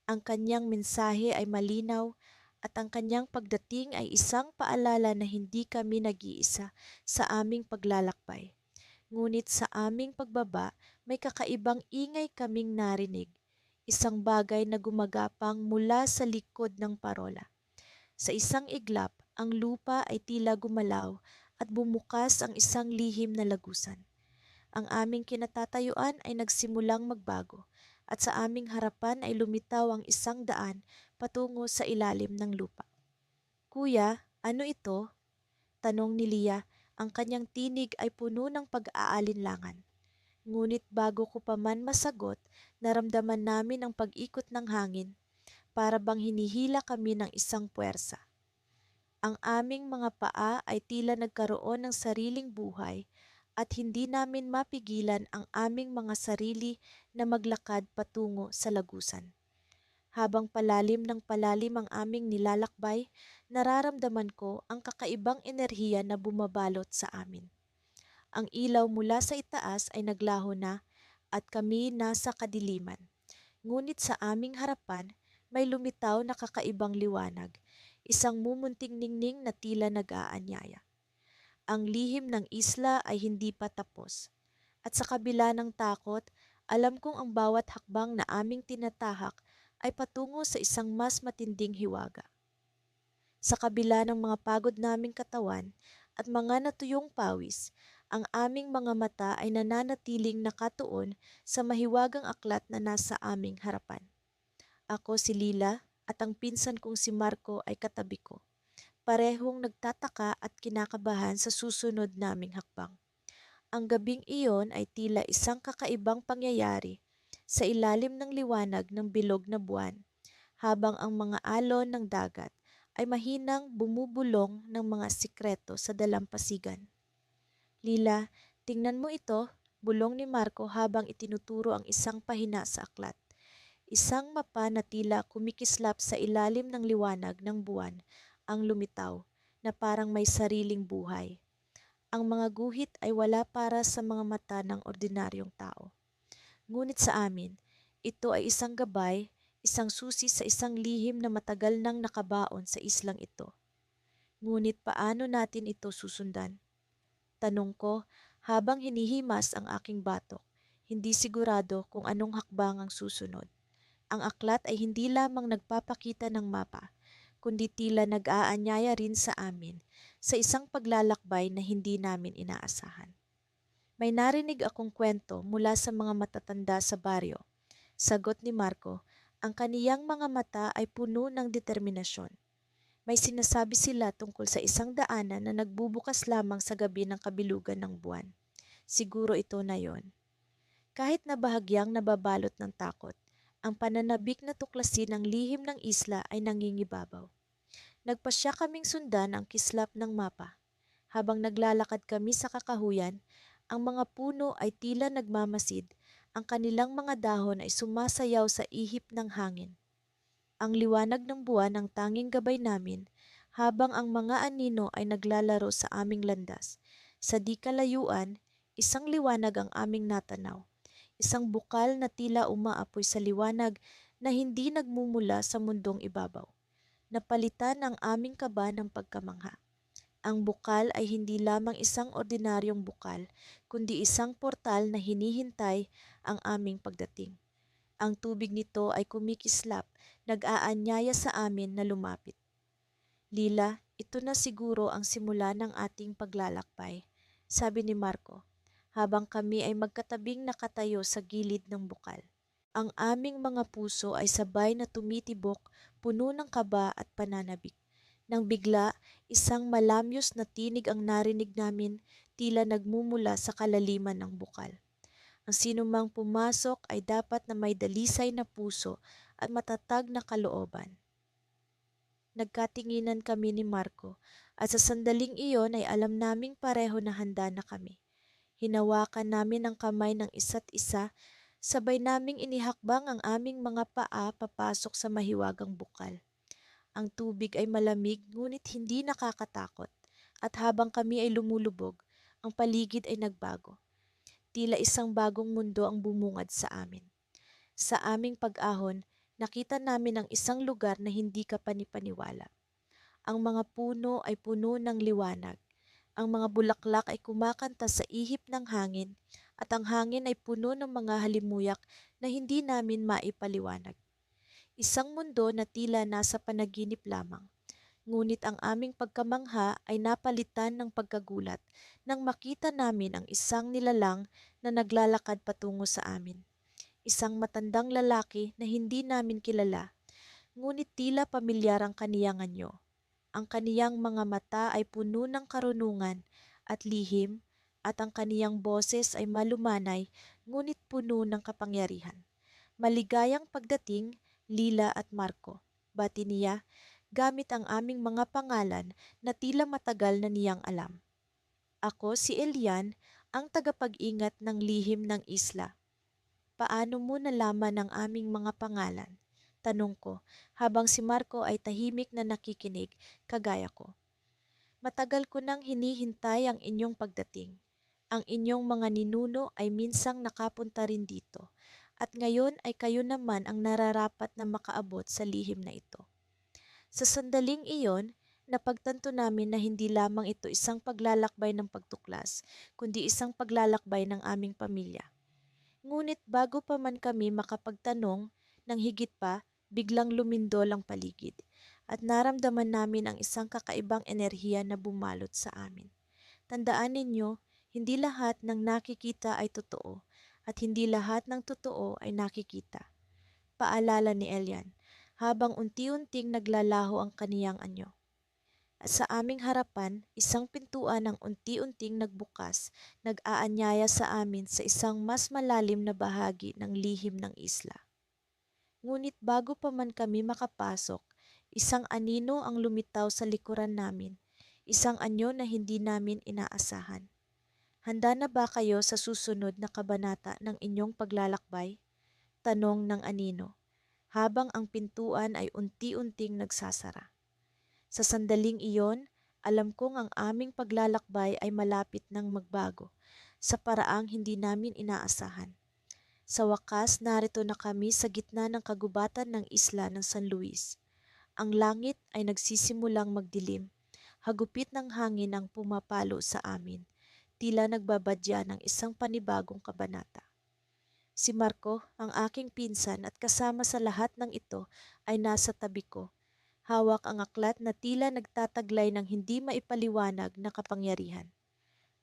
Ang kanyang mensahe ay malinaw at ang kanyang pagdating ay isang paalala na hindi kami nag-iisa sa aming paglalakbay. Ngunit sa aming pagbaba, may kakaibang ingay kaming narinig, isang bagay na gumagapang mula sa likod ng parola. Sa isang iglap, ang lupa ay tila gumalaw at bumukas ang isang lihim na lagusan. Ang aming kinatatayuan ay nagsimulang magbago at sa aming harapan ay lumitaw ang isang daan patungo sa ilalim ng lupa. Kuya, ano ito? Tanong ni Leah, ang kanyang tinig ay puno ng pag-aalinlangan. Ngunit bago ko pa man masagot, naramdaman namin ang pag-ikot ng hangin para bang hinihila kami ng isang puwersa. Ang aming mga paa ay tila nagkaroon ng sariling buhay at hindi namin mapigilan ang aming mga sarili na maglakad patungo sa lagusan. Habang palalim ng palalim ang aming nilalakbay, nararamdaman ko ang kakaibang enerhiya na bumabalot sa amin. Ang ilaw mula sa itaas ay naglaho na at kami nasa kadiliman. Ngunit sa aming harapan, may lumitaw na kakaibang liwanag, isang mumunting ningning na tila nag-aanyaya. Ang lihim ng isla ay hindi pa tapos. At sa kabila ng takot, alam kong ang bawat hakbang na aming tinatahak ay patungo sa isang mas matinding hiwaga. Sa kabila ng mga pagod naming katawan at mga natuyong pawis, ang aming mga mata ay nananatiling nakatuon sa mahiwagang aklat na nasa aming harapan. Ako si Lila at ang pinsan kong si Marco ay katabi ko. Parehong nagtataka at kinakabahan sa susunod naming hakbang. Ang gabing iyon ay tila isang kakaibang pangyayari sa ilalim ng liwanag ng bilog na buwan, habang ang mga alon ng dagat ay mahinang bumubulong ng mga sikreto sa dalampasigan. Lila, tingnan mo ito, bulong ni Marco habang itinuturo ang isang pahina sa aklat. Isang mapa na tila kumikislap sa ilalim ng liwanag ng buwan ang lumitaw na parang may sariling buhay. Ang mga guhit ay wala para sa mga mata ng ordinaryong tao. Ngunit sa amin, ito ay isang gabay, isang susi sa isang lihim na matagal nang nakabaon sa islang ito. Ngunit paano natin ito susundan? Tanong ko habang hinihimas ang aking batok, hindi sigurado kung anong hakbang ang susunod. Ang aklat ay hindi lamang nagpapakita ng mapa, kundi tila nag-aanyaya rin sa amin sa isang paglalakbay na hindi namin inaasahan. May narinig akong kwento mula sa mga matatanda sa baryo. Sagot ni Marco, ang kaniyang mga mata ay puno ng determinasyon. May sinasabi sila tungkol sa isang daanan na nagbubukas lamang sa gabi ng kabilugan ng buwan. Siguro ito na yon. Kahit na bahagyang nababalot ng takot, ang pananabik na tuklasin ng lihim ng isla ay nangingibabaw. Nagpasya kaming sundan ang kislap ng mapa. Habang naglalakad kami sa kakahuyan, ang mga puno ay tila nagmamasid, ang kanilang mga dahon ay sumasayaw sa ihip ng hangin. Ang liwanag ng buwan ang tanging gabay namin, habang ang mga anino ay naglalaro sa aming landas. Sa di kalayuan, isang liwanag ang aming natanaw, isang bukal na tila umaapoy sa liwanag na hindi nagmumula sa mundong ibabaw. Napalitan ang aming kaba ng pagkamangha. Ang bukal ay hindi lamang isang ordinaryong bukal, kundi isang portal na hinihintay ang aming pagdating. Ang tubig nito ay kumikislap, nag-aanyaya sa amin na lumapit. Lila, ito na siguro ang simula ng ating paglalakbay, sabi ni Marco, habang kami ay magkatabing nakatayo sa gilid ng bukal. Ang aming mga puso ay sabay na tumitibok, puno ng kaba at pananabik. Nang bigla, isang malamyos na tinig ang narinig namin, tila nagmumula sa kalaliman ng bukal. Ang sinumang pumasok ay dapat na may dalisay na puso at matatag na kalooban. Nagkatinginan kami ni Marco at sa sandaling iyon ay alam naming pareho na handa na kami. Hinawakan namin ang kamay ng isa't isa, sabay naming inihakbang ang aming mga paa papasok sa mahiwagang bukal. Ang tubig ay malamig ngunit hindi nakakatakot, at habang kami ay lumulubog, ang paligid ay nagbago. Tila isang bagong mundo ang bumungad sa amin. Sa aming pag-ahon, nakita namin ang isang lugar na hindi ka panipaniwala. Ang mga puno ay puno ng liwanag. Ang mga bulaklak ay kumakanta sa ihip ng hangin, at ang hangin ay puno ng mga halimuyak na hindi namin maipaliwanag. Isang mundo na tila nasa panaginip lamang. Ngunit ang aming pagkamangha ay napalitan ng pagkagulat nang makita namin ang isang nilalang na naglalakad patungo sa amin. Isang matandang lalaki na hindi namin kilala, ngunit tila pamilyar ang kaniyang anyo. Ang kaniyang mga mata ay puno ng karunungan at lihim, at ang kaniyang boses ay malumanay ngunit puno ng kapangyarihan. Maligayang pagdating, Lila at Marco, bati niya, gamit ang aming mga pangalan na tila matagal na niyang alam. Ako si Elian, ang tagapag-ingat ng lihim ng isla. Paano mo nalaman ang aming mga pangalan? Tanong ko, habang si Marco ay tahimik na nakikinig, kagaya ko. Matagal ko nang hinihintay ang inyong pagdating. Ang inyong mga ninuno ay minsang nakapunta rin dito, at ngayon ay kayo naman ang nararapat na makaabot sa lihim na ito. Sa sandaling iyon, napagtanto namin na hindi lamang ito isang paglalakbay ng pagtuklas, kundi isang paglalakbay ng aming pamilya. Ngunit bago pa man kami makapagtanong ng higit pa, biglang lumindol ang paligid. at naramdaman namin ang isang kakaibang enerhiya na bumalot sa amin. Tandaan ninyo, hindi lahat ng nakikita ay totoo at hindi lahat ng totoo ay nakikita. Paalala ni Elian, habang unti-unting naglalaho ang kaniyang anyo. At sa aming harapan, isang pintuan ang unti-unting nagbukas, nag-aanyaya sa amin sa isang mas malalim na bahagi ng lihim ng isla. Ngunit bago pa man kami makapasok, isang anino ang lumitaw sa likuran namin, isang anyo na hindi namin inaasahan. Handa na ba kayo sa susunod na kabanata ng inyong paglalakbay? Tanong ng anino, habang ang pintuan ay unti-unting nagsasara. Sa sandaling iyon, alam kong ang aming paglalakbay ay malapit ng magbago sa paraang hindi namin inaasahan. Sa wakas, narito na kami sa gitna ng kagubatan ng isla ng San Luis. Ang langit ay nagsisimulang magdilim. Hagupit ng hangin ang pumapalo sa amin, tila nagbabadya ng isang panibagong kabanata. Si Marco, ang aking pinsan at kasama sa lahat ng ito, ay nasa tabi ko. Hawak ang aklat na tila nagtataglay ng hindi maipaliwanag na kapangyarihan.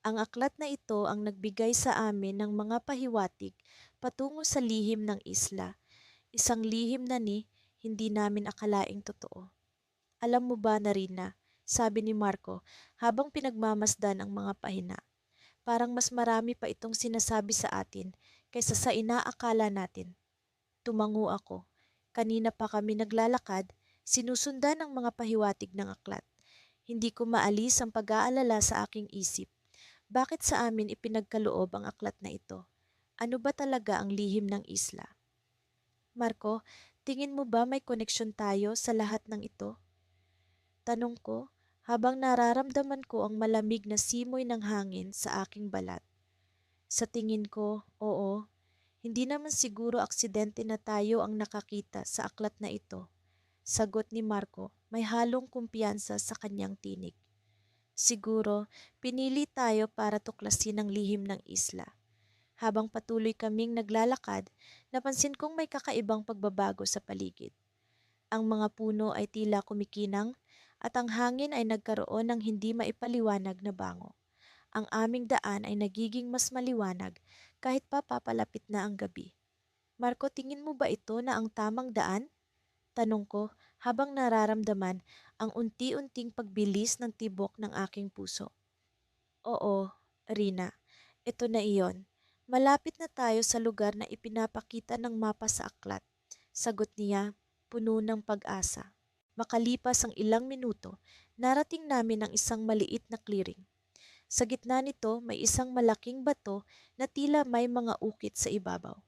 Ang aklat na ito ang nagbigay sa amin ng mga pahiwatig patungo sa lihim ng isla, isang lihim na hindi namin akalaing totoo. Alam mo ba, Narina, sabi ni Marco habang pinagmamasdan ang mga pahina, parang mas marami pa itong sinasabi sa atin kaysa sa inaakala natin. Tumango ako. Kanina pa kami naglalakad, sinusundan ang mga pahiwatig ng aklat. Hindi ko maalis ang pag-aalala sa aking isip. Bakit sa amin ipinagkaloob ang aklat na ito? Ano ba talaga ang lihim ng isla? Marco, tingin mo ba may koneksyon tayo sa lahat ng ito? Tanong ko habang nararamdaman ko ang malamig na simoy ng hangin sa aking balat. Sa tingin ko, oo. Hindi naman siguro aksidente na tayo ang nakakita sa aklat na ito. Sagot ni Marco, may halong kumpiyansa sa kanyang tinig. Siguro, pinili tayo para tuklasin ang lihim ng isla. Habang patuloy kaming naglalakad, napansin kong may kakaibang pagbabago sa paligid. Ang mga puno ay tila kumikinang at ang hangin ay nagkaroon ng hindi maipaliwanag na bango. Ang aming daan ay nagiging mas maliwanag kahit pa papalapit na ang gabi. Marco, tingin mo ba ito na ang tamang daan? Tanong ko habang nararamdaman ang unti-unting pagbilis ng tibok ng aking puso. Oo, Rina, ito na iyon. Malapit na tayo sa lugar na ipinapakita ng mapa sa aklat. Sagot niya, puno ng pag-asa. Makalipas ang ilang minuto, narating namin ang isang maliit na clearing. Sa gitna nito may isang malaking bato na tila may mga ukit sa ibabaw.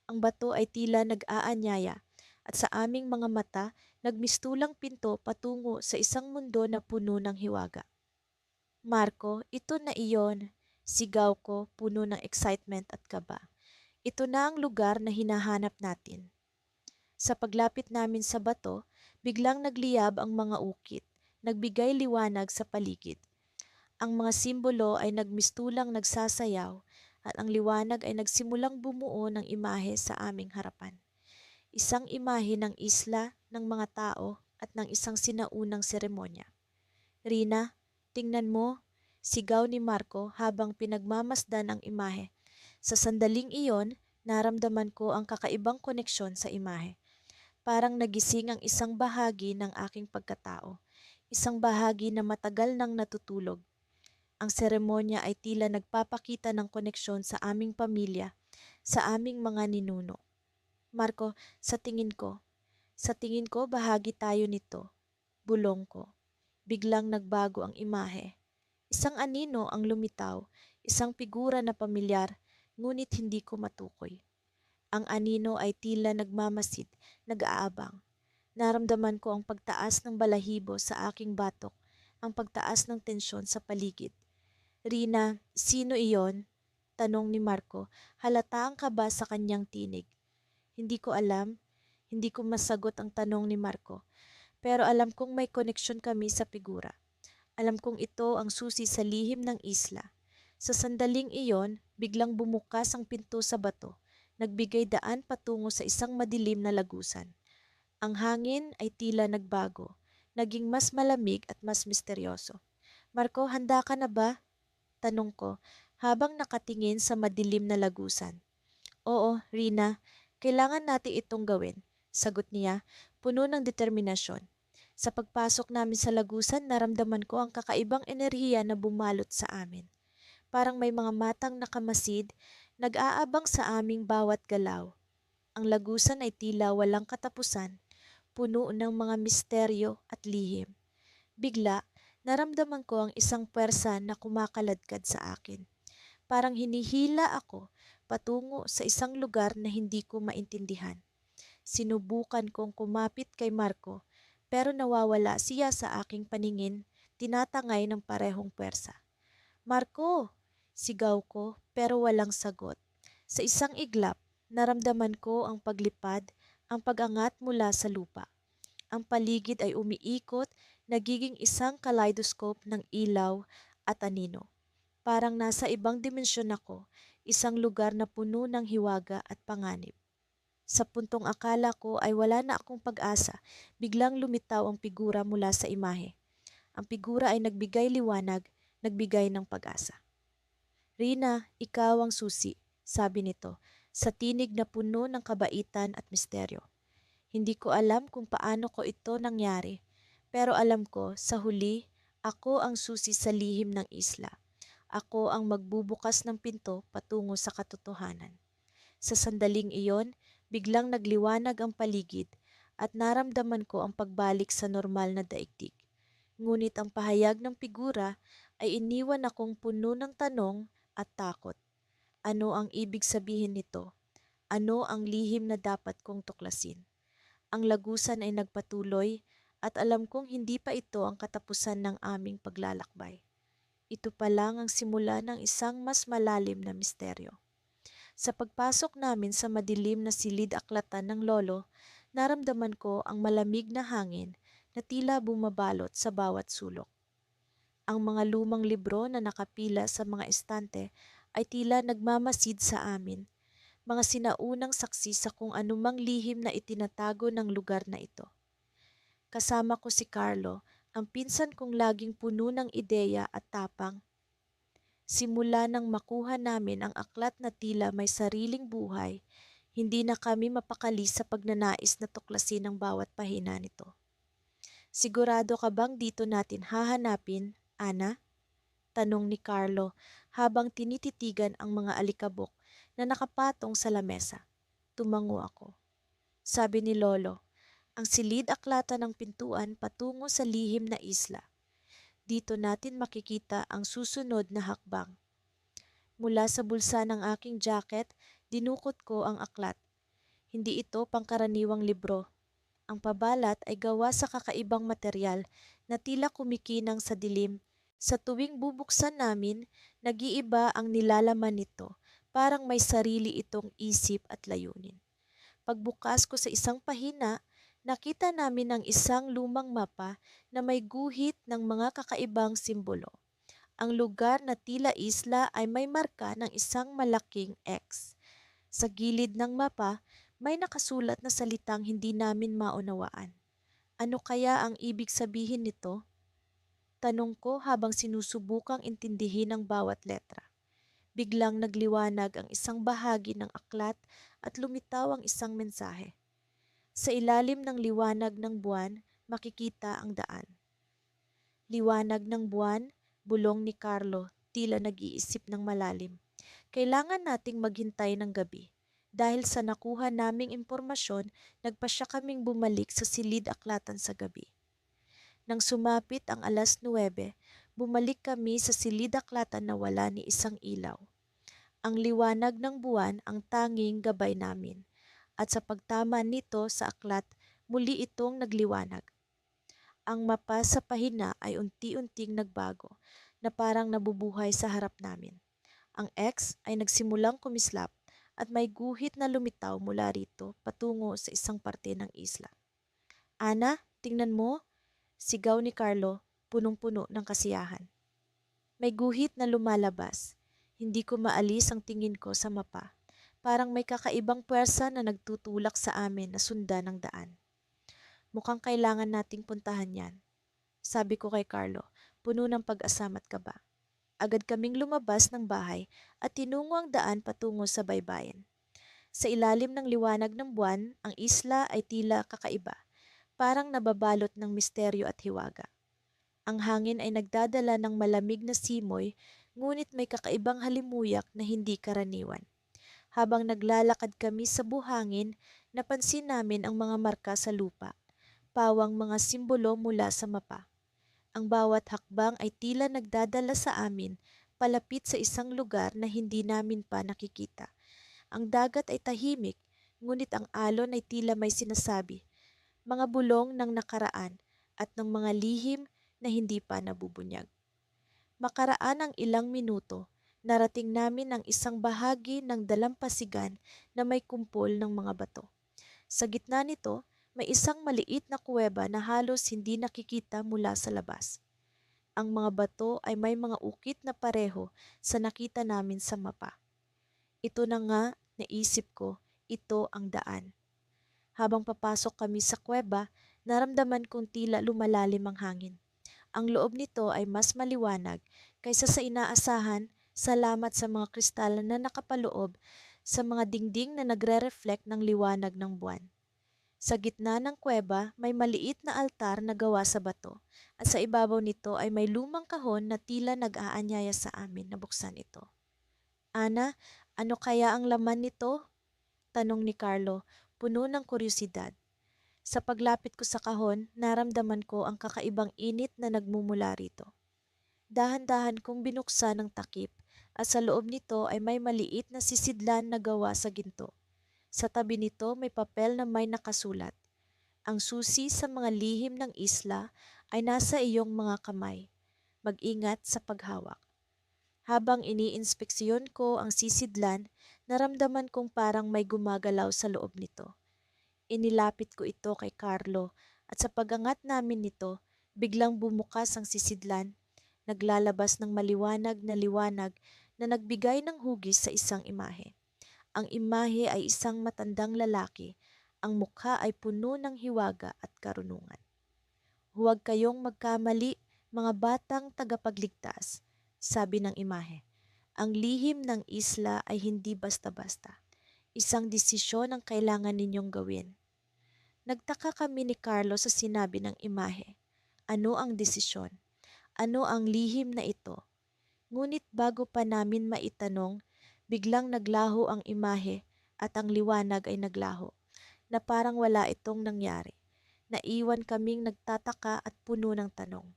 Ang bato ay tila nag-aanyaya at sa aming mga mata nagmistulang pinto patungo sa isang mundo na puno ng hiwaga. Marco, ito na iyon, sigaw ko puno ng excitement at kaba. Ito na ang lugar na hinahanap natin. Sa paglapit namin sa bato, biglang nagliyab ang mga ukit, nagbigay liwanag sa paligid. Ang mga simbolo ay nagmistulang nagsasayaw at ang liwanag ay nagsimulang bumuo ng imahe sa aming harapan. Isang imahe ng isla, ng mga tao at ng isang sinaunang seremonya. Rina, tingnan mo, sigaw ni Marco habang pinagmamasdan ang imahe. Sa sandaling iyon, naramdaman ko ang kakaibang koneksyon sa imahe. Parang nagising ang isang bahagi ng aking pagkatao, isang bahagi na matagal nang natutulog. Ang seremonya ay tila nagpapakita ng koneksyon sa aming pamilya, sa aming mga ninuno. Marco, sa tingin ko bahagi tayo nito. Bulong ko. Biglang nagbago ang imahe. Isang anino ang lumitaw, isang figura na pamilyar, ngunit hindi ko matukoy. Ang anino ay tila nagmamasid, nag-aabang. Naramdaman ko ang pagtaas ng balahibo sa aking batok, ang pagtaas ng tensyon sa paligid. Rina, sino iyon? Tanong ni Marco, halata ang kaba sa kanyang tinig. Hindi ko alam, hindi ko masagot ang tanong ni Marco, pero alam kong may koneksyon kami sa figura. Alam kong ito ang susi sa lihim ng isla. Sa sandaling iyon, biglang bumukas ang pinto sa bato, nagbigay daan patungo sa isang madilim na lagusan. Ang hangin ay tila nagbago, naging mas malamig at mas misteryoso. Marco, handa ka na ba? Tanong ko habang nakatingin sa madilim na lagusan. Oo, Rina, kailangan natin itong gawin, sagot niya, puno ng determinasyon. Sa pagpasok namin sa lagusan, naramdaman ko ang kakaibang enerhiya na bumalot sa amin. Parang may mga matang nakamasid, nag-aabang sa aming bawat galaw. Ang lagusan ay tila walang katapusan, puno ng mga misteryo at lihim. Bigla, naramdaman ko ang isang puwersa na kumakaladkad sa akin. Parang hinihila ako patungo sa isang lugar na hindi ko maintindihan. Sinubukan kong kumapit kay Marco pero nawawala siya sa aking paningin, tinatangay ng parehong puwersa. Marco! Sigaw ko pero walang sagot. Sa isang iglap, naramdaman ko ang paglipad, ang pag-angat mula sa lupa. Ang paligid ay umiikot, nagiging isang kaleidoscope ng ilaw at anino. Parang nasa ibang dimensyon ako, isang lugar na puno ng hiwaga at panganib. Sa puntong akala ko ay wala na akong pag-asa, biglang lumitaw ang figura mula sa imahe. Ang figura ay nagbigay liwanag, nagbigay ng pag-asa. Rina, ikaw ang susi, sabi nito, sa tinig na puno ng kabaitan at misteryo. Hindi ko alam kung paano ko ito nangyari, pero alam ko sa huli, ako ang susi sa lihim ng isla. Ako ang magbubukas ng pinto patungo sa katotohanan. Sa sandaling iyon, biglang nagliwanag ang paligid at naramdaman ko ang pagbalik sa normal na daigdig. Ngunit ang pahayag ng figura ay iniwan akong puno ng tanong at takot. Ano ang ibig sabihin nito? Ano ang lihim na dapat kong tuklasin? Ang lagusan ay nagpatuloy at alam kong hindi pa ito ang katapusan ng aming paglalakbay. Ito pa lang ang simula ng isang mas malalim na misteryo. Sa pagpasok namin sa madilim na silid-aklatan ng lolo, naramdaman ko ang malamig na hangin na tila bumabalot sa bawat sulok. Ang mga lumang libro na nakapila sa mga estante ay tila nagmamasid sa amin, mga sinaunang saksi sa kung anumang lihim na itinatago ng lugar na ito. Kasama ko si Carlo, ang pinsan kong laging puno ng ideya at tapang. Simula nang makuha namin ang aklat na tila may sariling buhay, hindi na kami mapakali sa pagnanais na tuklasin ang bawat pahina nito. Sigurado ka bang dito natin hahanapin, Ana? Tanong ni Carlo habang tinititigan ang mga alikabok na nakapatong sa lamesa. Tumango ako. Sabi ni Lolo, ang silid-aklatan ng pintuan patungo sa lihim na isla. Dito natin makikita ang susunod na hakbang. Mula sa bulsa ng aking jacket, dinukot ko ang aklat. Hindi ito pangkaraniwang libro. Ang pabalat ay gawa sa kakaibang material na tila kumikinang sa dilim. Sa tuwing bubuksan namin, nag-iiba ang nilalaman nito, parang may sarili itong isip at layunin. Pagbukas ko sa isang pahina, nakita namin ang isang lumang mapa na may guhit ng mga kakaibang simbolo. Ang lugar na tila isla ay may marka ng isang malaking X. Sa gilid ng mapa, may nakasulat na salitang hindi namin maunawaan. Ano kaya ang ibig sabihin nito? Tanong ko habang sinusubukang intindihin ang bawat letra. Biglang nagliwanag ang isang bahagi ng aklat at lumitaw ang isang mensahe. Sa ilalim ng liwanag ng buwan, makikita ang daan. Liwanag ng buwan, bulong ni Carlo, tila nag-iisip ng malalim. Kailangan nating maghintay ng gabi. Dahil sa nakuha naming impormasyon, nagpasya kaming bumalik sa silid-aklatan sa gabi. Nang sumapit ang 9:00, bumalik kami sa silid-aklatan na wala ni isang ilaw. Ang liwanag ng buwan ang tanging gabay namin, at sa pagtama nito sa aklat, muli itong nagliwanag. Ang mapa sa pahina ay unti-unting nagbago, na parang nabubuhay sa harap namin. Ang X ay nagsimulang kumislap at may guhit na lumitaw mula rito patungo sa isang parte ng isla. Ana, tingnan mo, sigaw ni Carlo, punong-puno ng kasiyahan. May guhit na lumalabas. Hindi ko maalis ang tingin ko sa mapa. Parang may kakaibang puwersa na nagtutulak sa amin na sundan ng daan. Mukhang kailangan nating puntahan yan, sabi ko kay Carlo, puno ng pag-asam at kaba. Agad kaming lumabas ng bahay at tinungo ang daan patungo sa baybayin. Sa ilalim ng liwanag ng buwan, ang isla ay tila kakaiba, parang nababalot ng misteryo at hiwaga. Ang hangin ay nagdadala ng malamig na simoy, ngunit may kakaibang halimuyak na hindi karaniwan. Habang naglalakad kami sa buhangin, napansin namin ang mga marka sa lupa, pawang mga simbolo mula sa mapa. Ang bawat hakbang ay tila nagdadala sa amin palapit sa isang lugar na hindi namin pa nakikita. Ang dagat ay tahimik, ngunit ang alon ay tila may sinasabi, mga bulong ng nakaraan at ng mga lihim na hindi pa nabubunyag. Makaraan ang ilang minuto, narating namin ang isang bahagi ng dalampasigan na may kumpol ng mga bato. Sa gitna nito, may isang maliit na kuweba na halos hindi nakikita mula sa labas. Ang mga bato ay may mga ukit na pareho sa nakita namin sa mapa. Ito na nga, naisip ko, ito ang daan. Habang papasok kami sa kuweba, naramdaman kong tila lumalalim ang hangin. Ang loob nito ay mas maliwanag kaysa sa inaasahan, salamat sa mga kristal na nakapaloob sa mga dingding na nagre-reflect ng liwanag ng buwan. Sa gitna ng kuweba, may maliit na altar na gawa sa bato at sa ibabaw nito ay may lumang kahon na tila nag-aanyaya sa amin na buksan ito. Ana, ano kaya ang laman nito? Tanong ni Carlo, puno ng kuryosidad. Sa paglapit ko sa kahon, naramdaman ko ang kakaibang init na nagmumula rito. Dahan-dahan kong binuksan ang takip at sa loob nito ay may maliit na sisidlan na gawa sa ginto. Sa tabi nito may papel na may nakasulat. Ang susi sa mga lihim ng isla ay nasa iyong mga kamay. Mag-ingat sa paghawak. Habang iniinspeksyon ko ang sisidlan, naramdaman kong parang may gumagalaw sa loob nito. Inilapit ko ito kay Carlo at sa pag-angat namin nito, biglang bumukas ang sisidlan, naglalabas ng maliwanag na liwanag na nagbigay ng hugis sa isang imahe. Ang imahe ay isang matandang lalaki, ang mukha ay puno ng hiwaga at karunungan. Huwag kayong magkamali, mga batang tagapagligtas, sabi ng imahe. Ang lihim ng isla ay hindi basta-basta. Isang desisyon ang kailangan ninyong gawin. Nagtaka kami ni Carlo sa sinabi ng imahe. Ano ang desisyon? Ano ang lihim na ito? Ngunit bago pa namin maitanong, biglang naglaho ang imahe at ang liwanag ay naglaho, na parang wala itong nangyari. Naiwan kaming nagtataka at puno ng tanong.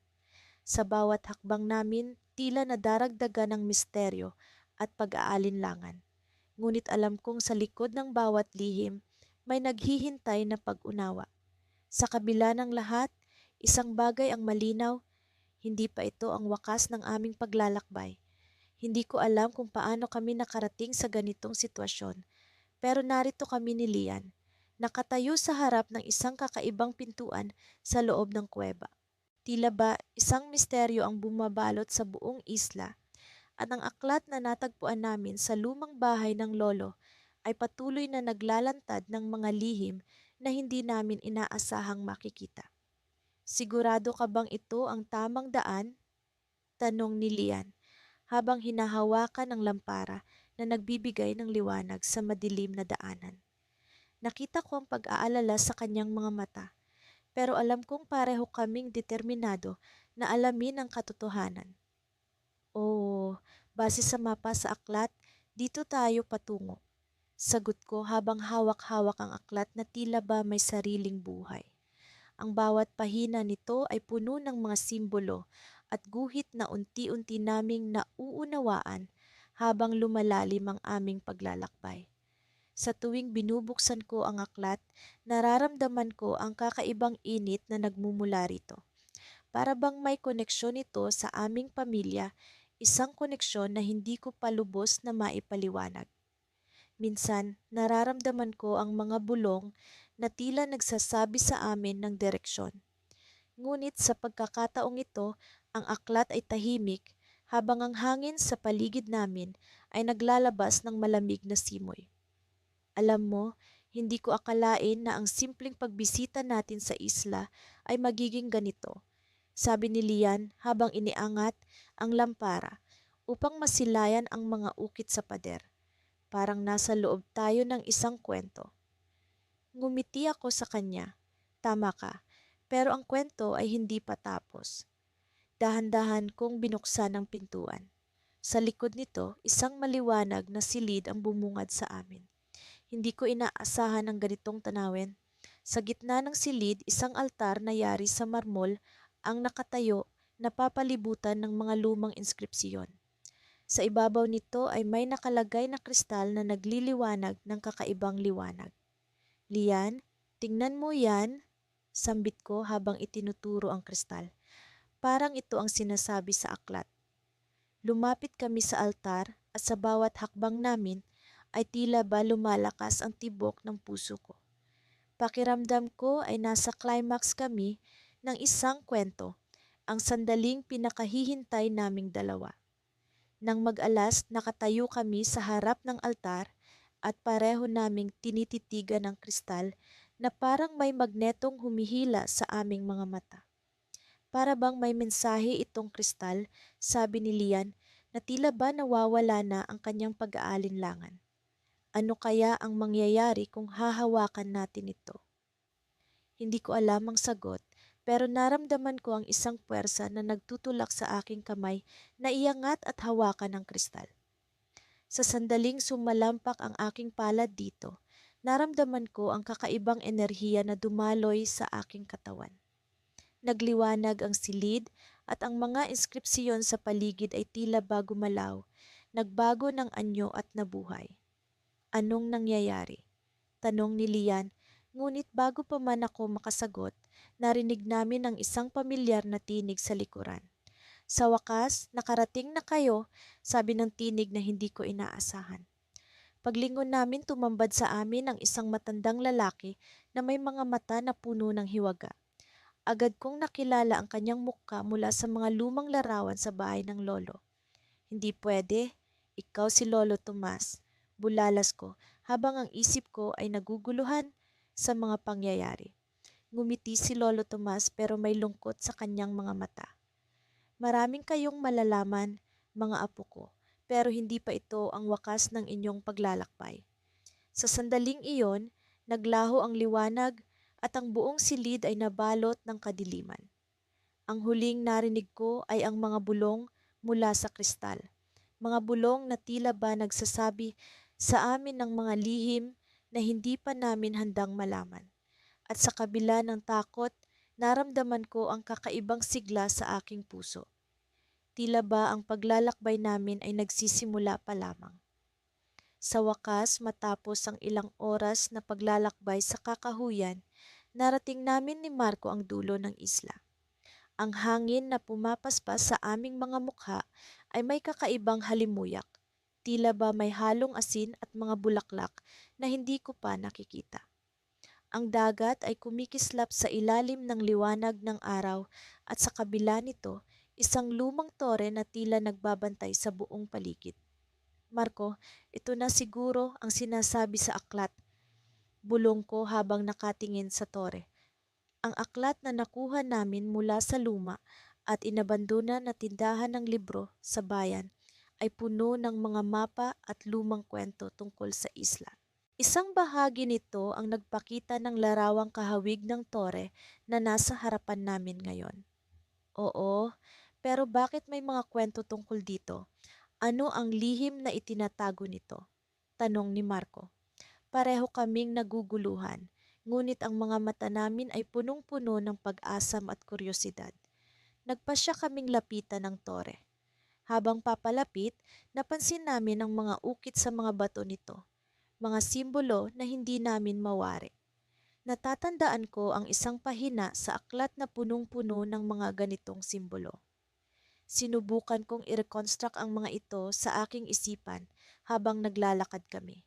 Sa bawat hakbang namin, tila nadaragdagan ng misteryo at pag-aalinlangan. Ngunit alam kong sa likod ng bawat lihim, may naghihintay na pag-unawa. Sa kabila ng lahat, isang bagay ang malinaw, hindi pa ito ang wakas ng aming paglalakbay. Hindi ko alam kung paano kami nakarating sa ganitong sitwasyon, pero narito kami ni Lian, nakatayo sa harap ng isang kakaibang pintuan sa loob ng kuweba. Tila ba isang misteryo ang bumabalot sa buong isla at ang aklat na natagpuan namin sa lumang bahay ng lolo ay patuloy na naglalantad ng mga lihim na hindi namin inaasahang makikita. Sigurado ka bang ito ang tamang daan? Tanong ni Lian habang hinahawakan ang lampara na nagbibigay ng liwanag sa madilim na daanan. Nakita ko ang pag-aalala sa kanyang mga mata, pero alam kong pareho kaming determinado na alamin ang katotohanan. Oh, base sa mapa sa aklat, dito tayo patungo. Sagot ko habang hawak-hawak ang aklat na tila ba may sariling buhay. Ang bawat pahina nito ay puno ng mga simbolo at guhit na unti-unti naming nauunawaan habang lumalalim ang aming paglalakbay. Sa tuwing binubuksan ko ang aklat, nararamdaman ko ang kakaibang init na nagmumula rito. Para bang may koneksyon ito sa aming pamilya, isang koneksyon na hindi ko pa lubos na maipaliwanag. Minsan, nararamdaman ko ang mga bulong na tila nagsasabi sa amin ng direksyon. Ngunit sa pagkakataong ito, ang aklat ay tahimik habang ang hangin sa paligid namin ay naglalabas ng malamig na simoy. Alam mo, Hindi ko akalain na ang simpleng pagbisita natin sa isla ay magiging ganito, sabi ni Lian habang iniangat ang lampara upang masilayan ang mga ukit sa pader. Parang nasa loob tayo ng isang kwento. Ngumiti ako sa kanya. Tama ka, pero ang kwento ay hindi pa tapos. Dahan-dahan kong binuksan ang pintuan. Sa likod nito, isang maliwanag na silid ang bumungad sa amin. Hindi ko inaasahan ang ganitong tanawin. Sa gitna ng silid, isang altar na yari sa marmol ang nakatayo na papalibutan ng mga lumang inskripsyon. Sa ibabaw nito ay may nakalagay na kristal na nagliliwanag ng kakaibang liwanag. Lian, tingnan mo yan, sambit ko habang itinuturo ang kristal. Parang ito ang sinasabi sa aklat. Lumapit kami sa altar at sa bawat hakbang namin ay tila ba lumalakas ang tibok ng puso ko. Pakiramdam ko ay nasa climax kami ng isang kwento, ang sandaling pinakahihintay naming dalawa. Nang mag-alas, nakatayo kami sa harap ng altar at pareho naming tinititigan ng kristal na parang may magnetong humihila sa aming mga mata. Para bang may mensahe itong kristal, sabi ni Lian, na tila ba nawawala na ang kanyang pag-aalinlangan. Ano kaya ang mangyayari kung hahawakan natin ito? Hindi ko alam ang sagot, pero naramdaman ko ang isang puwersa na nagtutulak sa aking kamay na iangat at hawakan ang kristal. Sa sandaling sumalampak ang aking palad dito, naramdaman ko ang kakaibang enerhiya na dumaloy sa aking katawan. Nagliwanag ang silid at ang mga inskripsyon sa paligid ay tila ba gumalaw, nagbago ng anyo at nabuhay. Anong nangyayari? Tanong ni Lian, ngunit bago pa man ako makasagot, narinig namin ang isang pamilyar na tinig sa likuran. Sa wakas, nakarating na kayo, sabi ng tinig na hindi ko inaasahan. Paglingon namin, tumambad sa amin ang isang matandang lalaki na may mga mata na puno ng hiwaga. Agad kong nakilala ang kanyang mukha mula sa mga lumang larawan sa bahay ng lolo. Hindi pwede, ikaw si Lolo Tomas. Bulalas ko habang ang isip ko ay naguguluhan sa mga pangyayari. Ngumiti si Lolo Tomas pero may lungkot sa kanyang mga mata. Maraming kayong malalaman, mga apo ko, pero hindi pa ito ang wakas ng inyong paglalakbay. Sa sandaling iyon, naglaho ang liwanag at ang buong silid ay nabalot ng kadiliman. Ang huling narinig ko ay ang mga bulong mula sa kristal. Mga bulong na tila ba nagsasabi sa amin ng mga lihim na hindi pa namin handang malaman. At sa kabila ng takot, naramdaman ko ang kakaibang sigla sa aking puso. Tila ba ang paglalakbay namin ay nagsisimula pa lamang. Sa wakas, matapos ang ilang oras na paglalakbay sa kakahuyan, narating namin ni Marco ang dulo ng isla. Ang hangin na pumapaspas sa aming mga mukha ay may kakaibang halimuyak. Tila ba may halong asin at mga bulaklak na hindi ko pa nakikita. Ang dagat ay kumikislap sa ilalim ng liwanag ng araw at sa kabila nito, isang lumang tore na tila nagbabantay sa buong paligid. Marco, ito na siguro ang sinasabi sa aklat. Bulong ko habang nakatingin sa tore. Ang aklat na nakuha namin mula sa luma at inabandona na tindahan ng libro sa bayan ay puno ng mga mapa at lumang kwento tungkol sa isla. Isang bahagi nito ang nagpakita ng larawang kahawig ng tore na nasa harapan namin ngayon. Oo, pero bakit may mga kwento tungkol dito? Ano ang lihim na itinatago nito? Tanong ni Marco. Pareho kaming naguguluhan, ngunit ang mga mata namin ay punong-puno ng pag-asam at kuryosidad. Nagpasya kaming lapitan ng tore. Habang papalapit, napansin namin ang mga ukit sa mga bato nito, mga simbolo na hindi namin mawari. Natatandaan ko ang isang pahina sa aklat na punong-puno ng mga ganitong simbolo. Sinubukan kong i-reconstruct ang mga ito sa aking isipan habang naglalakad kami.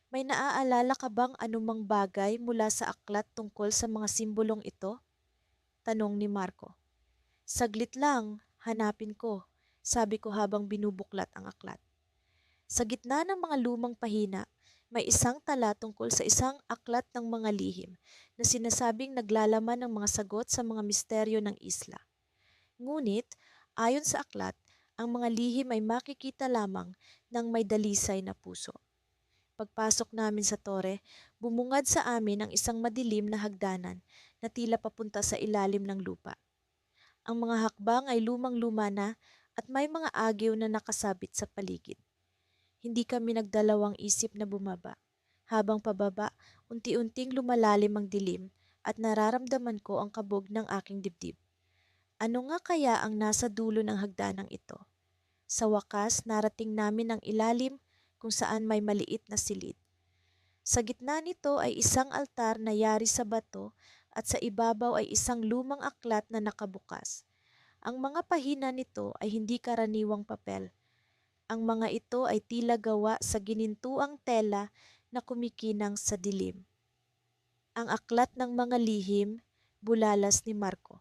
May naaalala ka bang anumang bagay mula sa aklat tungkol sa mga simbolong ito? Tanong ni Marco. Saglit lang, hanapin ko, sabi ko habang binubuklat ang aklat. Sa gitna ng mga lumang pahina, May isang tala tungkol sa isang aklat ng mga lihim na sinasabing naglalaman ng mga sagot sa mga misteryo ng isla. Ngunit, ayon sa aklat, ang mga lihim ay makikita lamang ng may dalisay na puso. Pagpasok namin sa tore, bumungad sa amin ang isang madilim na hagdanan na tila papunta sa ilalim ng lupa. Ang mga hakbang ay lumang-luma na at may mga agyo na nakasabit sa paligid. Hindi kami nagdalawang isip na bumaba. Habang pababa, unti-unting lumalalim ang dilim at nararamdaman ko ang kabog ng aking dibdib. Ano nga kaya ang nasa dulo ng hagdanang ito? Sa wakas, narating namin ang ilalim kung saan may maliit na silid. Sa gitna nito ay isang altar na yari sa bato at sa ibabaw ay isang lumang aklat na nakabukas. Ang mga pahina nito ay hindi karaniwang papel. Ang mga ito ay tila gawa sa ginintuang tela na kumikinang sa dilim. Ang aklat ng mga lihim, bulalas ni Marco.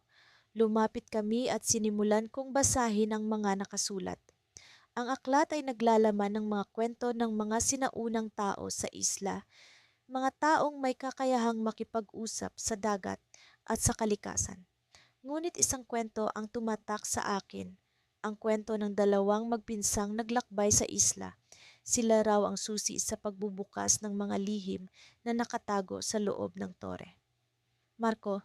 Lumapit kami at sinimulan kong basahin ang mga nakasulat. Ang aklat ay naglalaman ng mga kwento ng mga sinaunang tao sa isla, mga taong may kakayahang makipag-usap sa dagat at sa kalikasan. Ngunit isang kwento ang tumatak sa akin, ang kwento ng dalawang magpinsang naglakbay sa isla. Sila raw ang susi sa pagbubukas ng mga lihim na nakatago sa loob ng tore. Marco,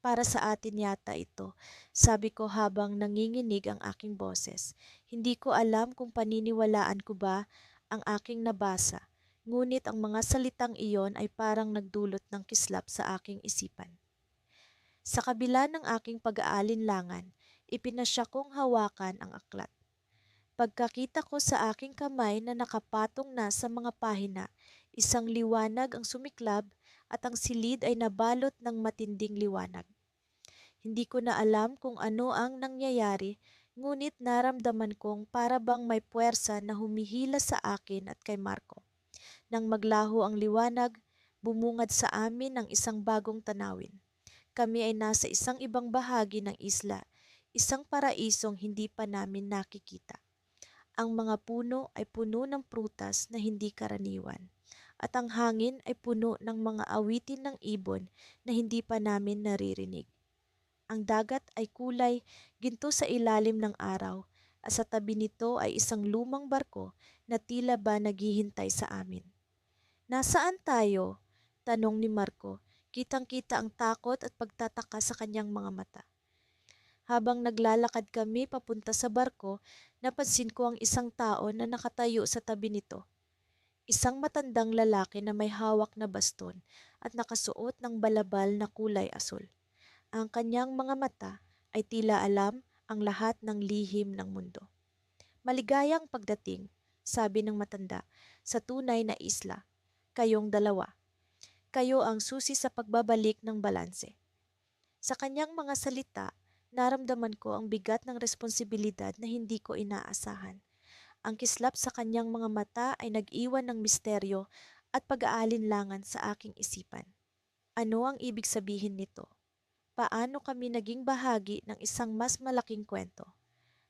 para sa atin yata ito, sabi ko habang nanginginig ang aking boses. Hindi ko alam kung paniniwalaan ko ba ang aking nabasa, ngunit ang mga salitang iyon ay parang nagdulot ng kislap sa aking isipan. Sa kabila ng aking pag-aalinlangan, ipinasya kong hawakan ang aklat. Pagkakita ko sa aking kamay na nakapatong na sa mga pahina, isang liwanag ang sumiklab at ang silid ay nabalot ng matinding liwanag. Hindi ko na alam kung ano ang nangyayari, ngunit naramdaman kong para bang may puwersa na humihila sa akin at kay Marco. Nang maglaho ang liwanag, bumungad sa amin ang isang bagong tanawin. Kami ay nasa isang ibang bahagi ng isla, isang paraisong hindi pa namin nakikita. Ang mga puno ay puno ng prutas na hindi karaniwan, at ang hangin ay puno ng mga awitin ng ibon na hindi pa namin naririnig. Ang dagat ay kulay ginto sa ilalim ng araw, at sa tabi nito ay isang lumang barko na tila ba naghihintay sa amin. Nasaan tayo? Tanong ni Marco. Kitang-kita ang takot at pagtataka sa kanyang mga mata. Habang naglalakad kami papunta sa barko, napansin ko ang isang tao na nakatayo sa tabi nito. Isang matandang lalaki na may hawak na baston at nakasuot ng balabal na kulay asul. Ang kanyang mga mata ay tila alam ang lahat ng lihim ng mundo. Maligayang pagdating, sabi ng matanda, sa tunay na isla. Kayong dalawa. Kayo ang susi sa pagbabalik ng balanse. Sa kanyang mga salita, naramdaman ko ang bigat ng responsibilidad na hindi ko inaasahan. Ang kislap sa kanyang mga mata ay nag-iwan ng misteryo at pag-aalinlangan sa aking isipan. Ano ang ibig sabihin nito? Paano kami naging bahagi ng isang mas malaking kwento?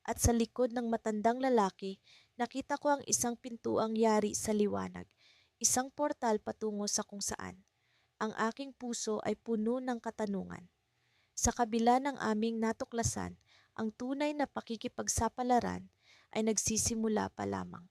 At sa likod ng matandang lalaki, nakita ko ang isang pintuang yari sa liwanag, isang portal patungo sa kung saan. Ang aking puso ay puno ng katanungan. Sa kabila ng aming natuklasan, ang tunay na pakikipagsapalaran ay nagsisimula pa lamang.